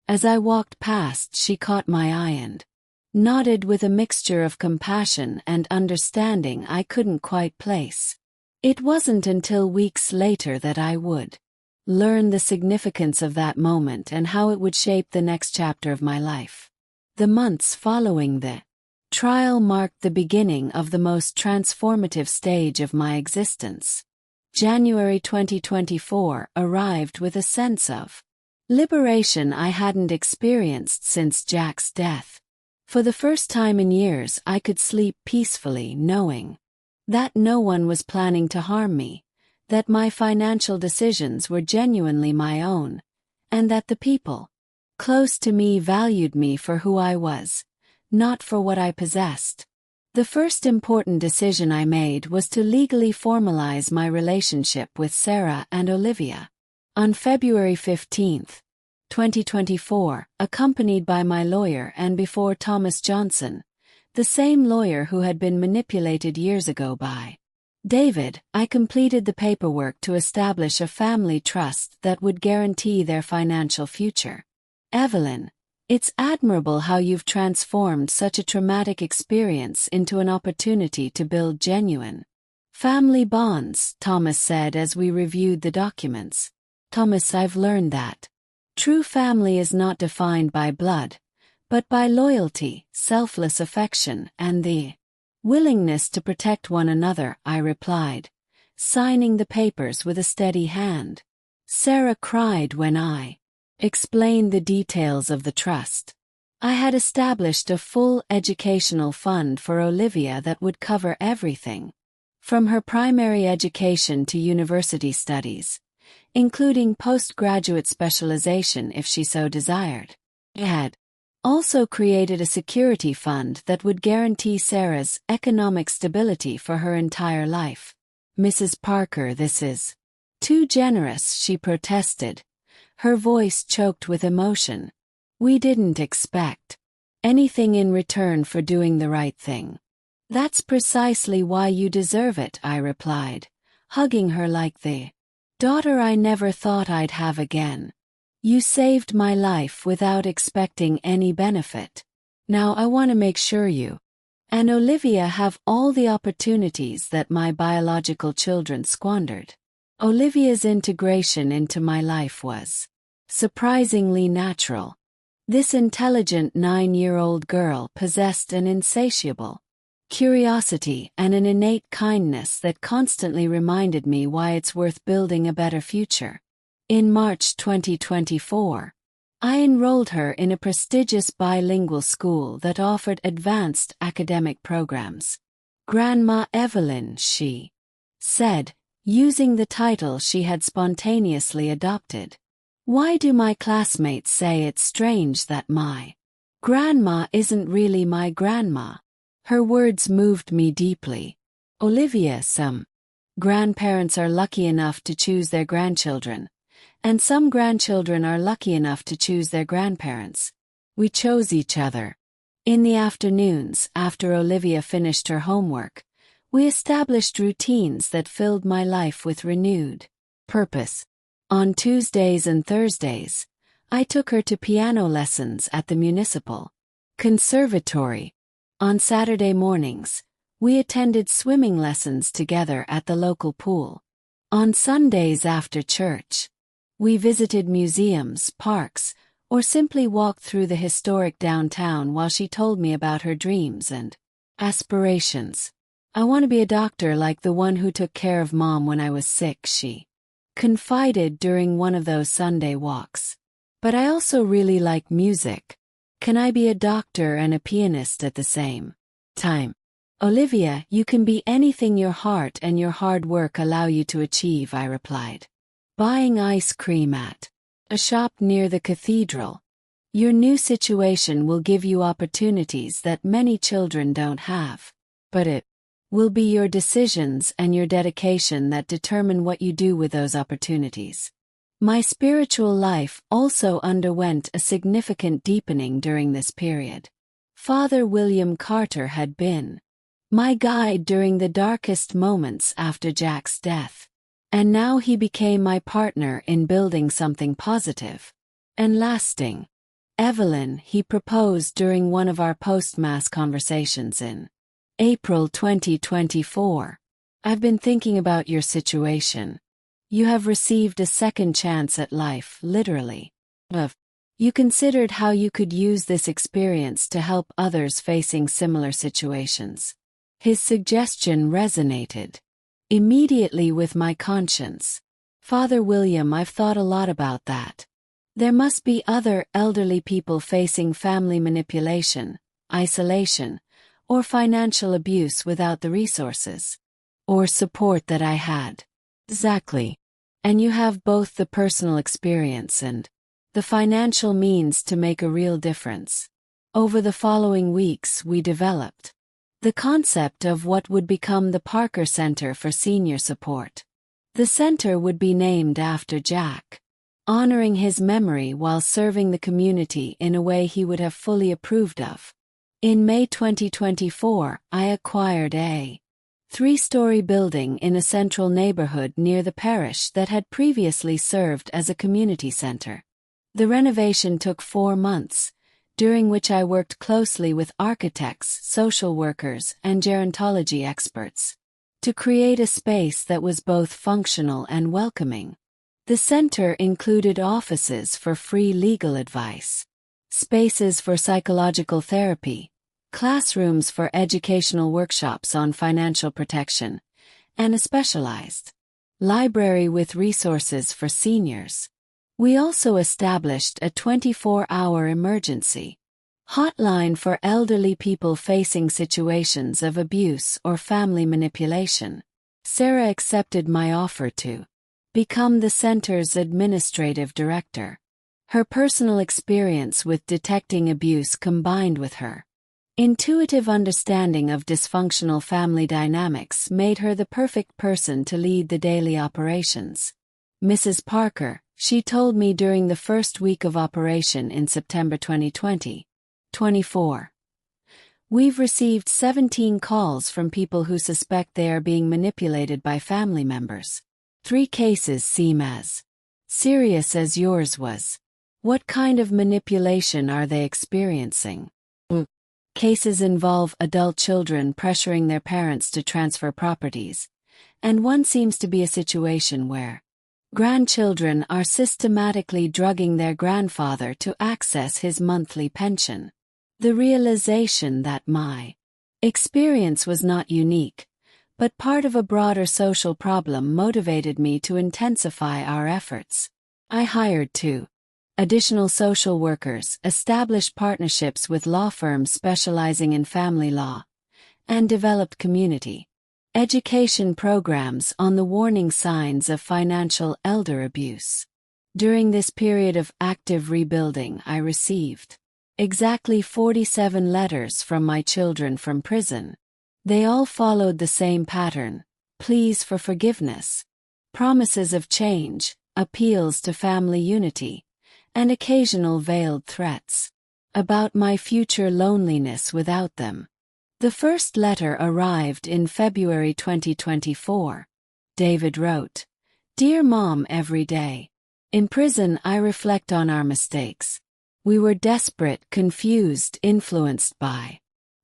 As I walked past, she caught my eye and nodded with a mixture of compassion and understanding I couldn't quite place. It wasn't until weeks later that I would learn the significance of that moment and how it would shape the next chapter of my life. The months following the trial marked the beginning of the most transformative stage of my existence. January 2024 arrived with a sense of liberation I hadn't experienced since Jack's death. For the first time in years, I could sleep peacefully knowing that no one was planning to harm me, that my financial decisions were genuinely my own, and that the people close to me valued me for who I was, not for what I possessed. The first important decision I made was to legally formalize my relationship with Sarah and Olivia. On February 15, 2024, accompanied by my lawyer and before Thomas Johnson, the same lawyer who had been manipulated years ago by David, I completed the paperwork to establish a family trust that would guarantee their financial future. Evelyn, it's admirable how you've transformed such a traumatic experience into an opportunity to build genuine family bonds, Thomas said as we reviewed the documents. Thomas, I've learned that true family is not defined by blood, but by loyalty, selfless affection, and the willingness to protect one another, I replied, signing the papers with a steady hand. Sarah cried when I explained the details of the trust. I had established a full educational fund for Olivia that would cover everything, from her primary education to university studies, including postgraduate specialization if she so desired. I had also created a security fund that would guarantee Sarah's economic stability for her entire life. Mrs. Parker, this is too generous, she protested, her voice choked with emotion. We didn't expect anything in return for doing the right thing. That's precisely why you deserve it, I replied, hugging her like the daughter I never thought I'd have again. You saved my life without expecting any benefit. Now I want to make sure you and Olivia have all the opportunities that my biological children squandered. Olivia's integration into my life was surprisingly natural. This intelligent 9-year-old girl possessed an insatiable curiosity and an innate kindness that constantly reminded me why it's worth building a better future. In March 2024, I enrolled her in a prestigious bilingual school that offered advanced academic programs. Grandma Evelyn, she said, using the title she had spontaneously adopted. Why do my classmates say it's strange that my grandma isn't really my grandma? Her words moved me deeply. Olivia, some grandparents are lucky enough to choose their grandchildren, and some grandchildren are lucky enough to choose their grandparents. We chose each other. In the afternoons, after Olivia finished her homework, we established routines that filled my life with renewed purpose. On Tuesdays and Thursdays, I took her to piano lessons at the municipal conservatory. On Saturday mornings, we attended swimming lessons together at the local pool. On Sundays after church, we visited museums, parks, or simply walked through the historic downtown while she told me about her dreams and aspirations. I want to be a doctor like the one who took care of Mom when I was sick, she confided during one of those Sunday walks. But I also really like music. Can I be a doctor and a pianist at the same time? Olivia, you can be anything your heart and your hard work allow you to achieve, I replied. Buying ice cream at a shop near the cathedral. Your new situation will give you opportunities that many children don't have. But it will be your decisions and your dedication that determine what you do with those opportunities. My spiritual life also underwent a significant deepening during this period. Father William Carter had been my guide during the darkest moments after Jack's death. And now he became my partner in building something positive and lasting. Evelyn, he proposed during one of our post-Mass conversations in April 2024. I've been thinking about your situation. You have received a second chance at life, literally. You considered how you could use this experience to help others facing similar situations. His suggestion resonated immediately with my conscience. Father William, I've thought a lot about that. There must be other elderly people facing family manipulation, isolation, or financial abuse without the resources or support that I had. Exactly. And you have both the personal experience and the financial means to make a real difference. Over the following weeks, we developed the concept of what would become the Parker Center for Senior Support. The center would be named after Jack, honoring his memory while serving the community in a way he would have fully approved of. In May 2024, I acquired a 3-story building in a central neighborhood near the parish that had previously served as a community center. The renovation took 4 months, during which I worked closely with architects, social workers, and gerontology experts to create a space that was both functional and welcoming. The center included offices for free legal advice, spaces for psychological therapy, classrooms for educational workshops on financial protection, and a specialized library with resources for seniors. We also established a 24-hour emergency hotline for elderly people facing situations of abuse or family manipulation. Sarah accepted my offer to become the center's administrative director. Her personal experience with detecting abuse combined with her intuitive understanding of dysfunctional family dynamics made her the perfect person to lead the daily operations. Mrs. Parker, she told me during the first week of operation in September 2020. 24. We've received 17 calls from people who suspect they are being manipulated by family members. 3 cases seem as serious as yours was. What kind of manipulation are they experiencing? Cases involve adult children pressuring their parents to transfer properties, and one seems to be a situation where grandchildren are systematically drugging their grandfather to access his monthly pension. The realization that my experience was not unique, but part of a broader social problem motivated me to intensify our efforts. I hired 2 additional social workers, established partnerships with law firms specializing in family law, and developed community education programs on the warning signs of financial elder abuse. During this period of active rebuilding, I received exactly 47 letters from my children from prison. They all followed the same pattern: pleas for forgiveness, promises of change, appeals to family unity, and occasional veiled threats about my future loneliness without them. The first letter arrived in February 2024. David wrote, "Dear Mom, every day in prison I reflect on our mistakes. We were desperate, confused, influenced by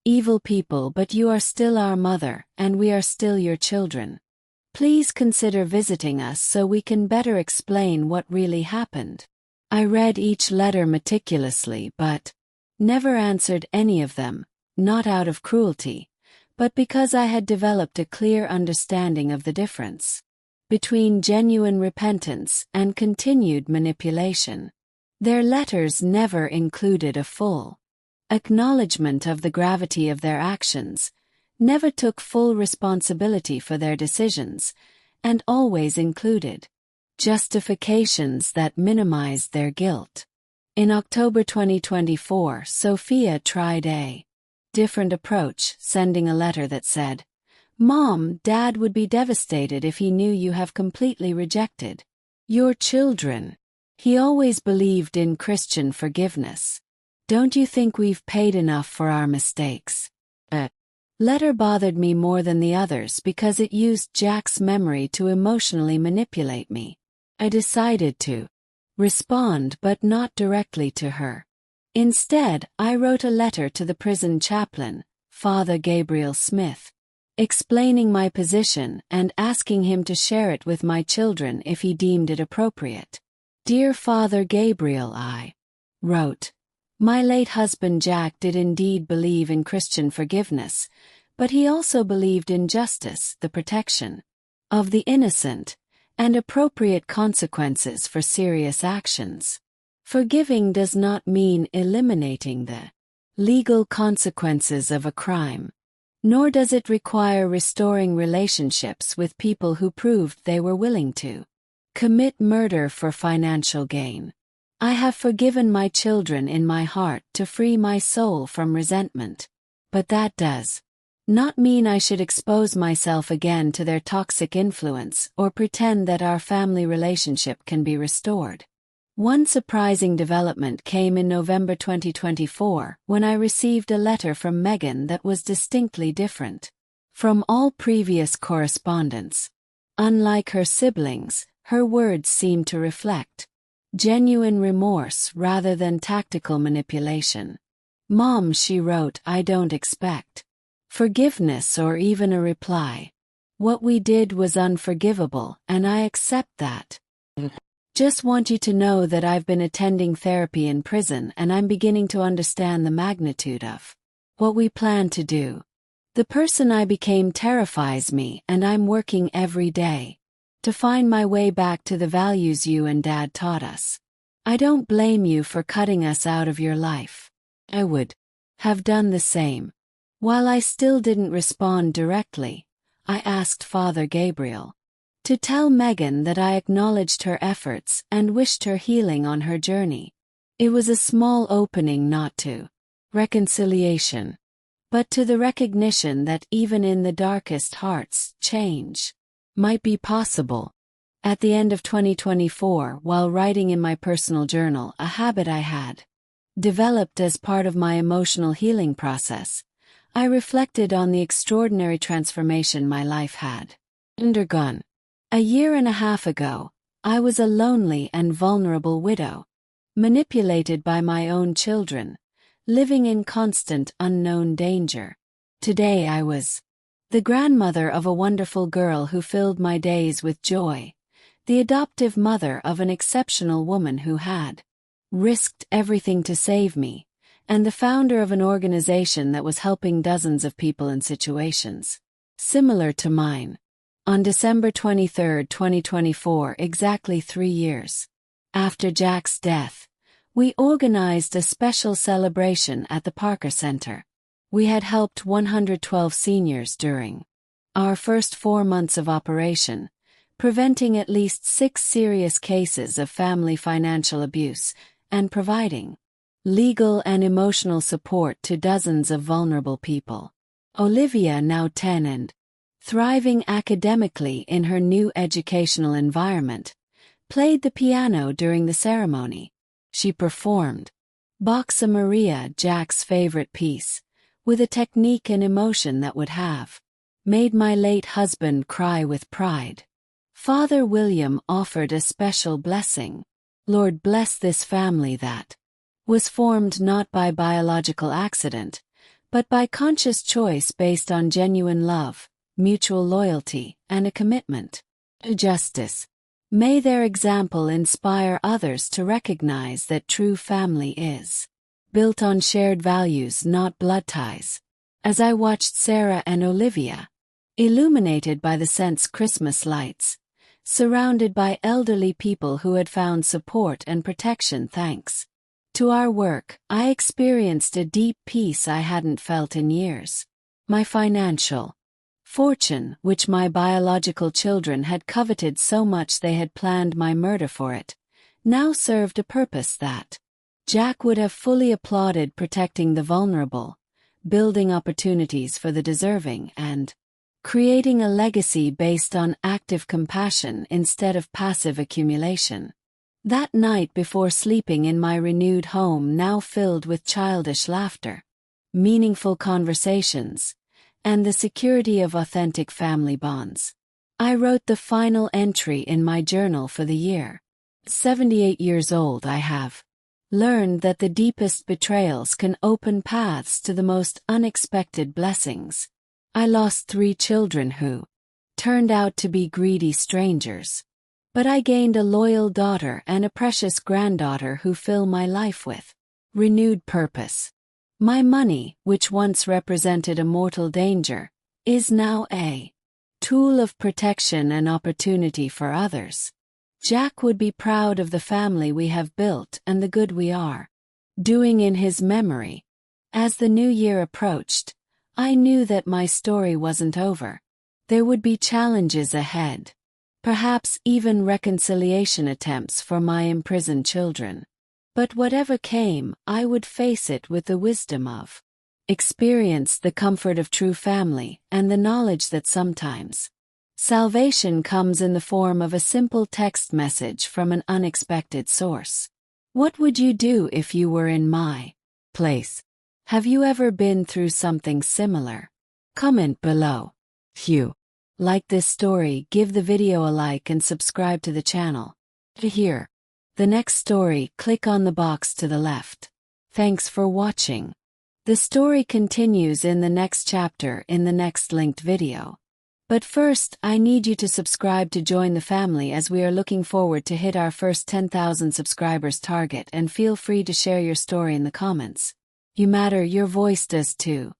evil people, but you are still our mother, and we are still your children. Please consider visiting us so we can better explain what really happened." I read each letter meticulously but never answered any of them, not out of cruelty, but because I had developed a clear understanding of the difference between genuine repentance and continued manipulation. Their letters never included a full acknowledgement of the gravity of their actions, never took full responsibility for their decisions, and always included justifications that minimized their guilt. In October 2024, Sophia tried a different approach, sending a letter that said, "Mom, Dad would be devastated if he knew you have completely rejected your children. He always believed in Christian forgiveness. Don't you think we've paid enough for our mistakes?" A letter bothered me more than the others because it used Jack's memory to emotionally manipulate me. I decided to respond, but not directly to her. Instead, I wrote a letter to the prison chaplain, Father Gabriel Smith, explaining my position and asking him to share it with my children if he deemed it appropriate. "Dear Father Gabriel," I wrote, "my late husband Jack did indeed believe in Christian forgiveness, but he also believed in justice, the protection of the innocent, and appropriate consequences for serious actions. Forgiving does not mean eliminating the legal consequences of a crime, nor does it require restoring relationships with people who proved they were willing to commit murder for financial gain. I have forgiven my children in my heart to free my soul from resentment, but that does not mean I should expose myself again to their toxic influence or pretend that our family relationship can be restored." One surprising development came in November 2024 when I received a letter from Megan that was distinctly different from all previous correspondence. Unlike her siblings, her words seemed to reflect genuine remorse rather than tactical manipulation. "Mom," she wrote, "I don't expect forgiveness or even a reply. What we did was unforgivable, and I accept that. Just want you to know that I've been attending therapy in prison and I'm beginning to understand the magnitude of what we plan to do. The person I became terrifies me, and I'm working every day to find my way back to the values you and Dad taught us. I don't blame you for cutting us out of your life. I would have done the same. While I still didn't respond directly, I asked Father Gabriel to tell Megan that I acknowledged her efforts and wished her healing on her journey. It was a small opening not to reconciliation, but to the recognition that even in the darkest hearts, change might be possible. At the end of 2024, while writing in my personal journal, a habit I had developed as part of my emotional healing process, I reflected on the extraordinary transformation my life had undergone. A year and a half ago, I was a lonely and vulnerable widow, manipulated by my own children, living in constant unknown danger. Today I was the grandmother of a wonderful girl who filled my days with joy, the adoptive mother of an exceptional woman who had risked everything to save me, and the founder of an organization that was helping dozens of people in situations similar to mine. On December 23, 2024, exactly 3 years after Jack's death, we organized a special celebration at the Parker Center. We had helped 112 seniors during our first 4 months of operation, preventing at least 6 serious cases of family financial abuse, and providing legal and emotional support to dozens of vulnerable people. Olivia, now 10 and thriving academically in her new educational environment, played the piano during the ceremony. She performed Boxa Maria, Jack's favorite piece, with a technique and emotion that would have made my late husband cry with pride. Father William offered a special blessing. Lord, bless this family that was formed not by biological accident, but by conscious choice based on genuine love, mutual loyalty, and a commitment to justice. May their example inspire others to recognize that true family is built on shared values, not blood ties. As I watched Sarah and Olivia, illuminated by the scent's Christmas lights, surrounded by elderly people who had found support and protection thanks to our work, I experienced a deep peace I hadn't felt in years. My financial fortune, which my biological children had coveted so much they had planned my murder for it, now served a purpose that Jack would have fully applauded: protecting the vulnerable, building opportunities for the deserving, and creating a legacy based on active compassion instead of passive accumulation. That night before sleeping in my renewed home, now filled with childish laughter, meaningful conversations, and the security of authentic family bonds, I wrote the final entry in my journal for the year. 78 years old, I have learned that the deepest betrayals can open paths to the most unexpected blessings. I lost 3 children who turned out to be greedy strangers, but I gained a loyal daughter and a precious granddaughter who fill my life with renewed purpose. My money, which once represented a mortal danger, is now a tool of protection and opportunity for others. Jack would be proud of the family we have built and the good we are doing in his memory. As the new year approached, I knew that my story wasn't over. There would be challenges ahead, perhaps even reconciliation attempts for my imprisoned children. But whatever came, I would face it with the wisdom of experience, the comfort of true family, and the knowledge that sometimes salvation comes in the form of a simple text message from an unexpected source. What would you do if you were in my place? Have you ever been through something similar? Comment below. If you like this story, give the video a like and subscribe to the channel. To hear the next story, click on the box to the left. Thanks for watching. The story continues in the next chapter in the next linked video. But first, I need you to subscribe to join the family, as we are looking forward to hit our first 10,000 subscribers target, and feel free to share your story in the comments. You matter, your voice does too.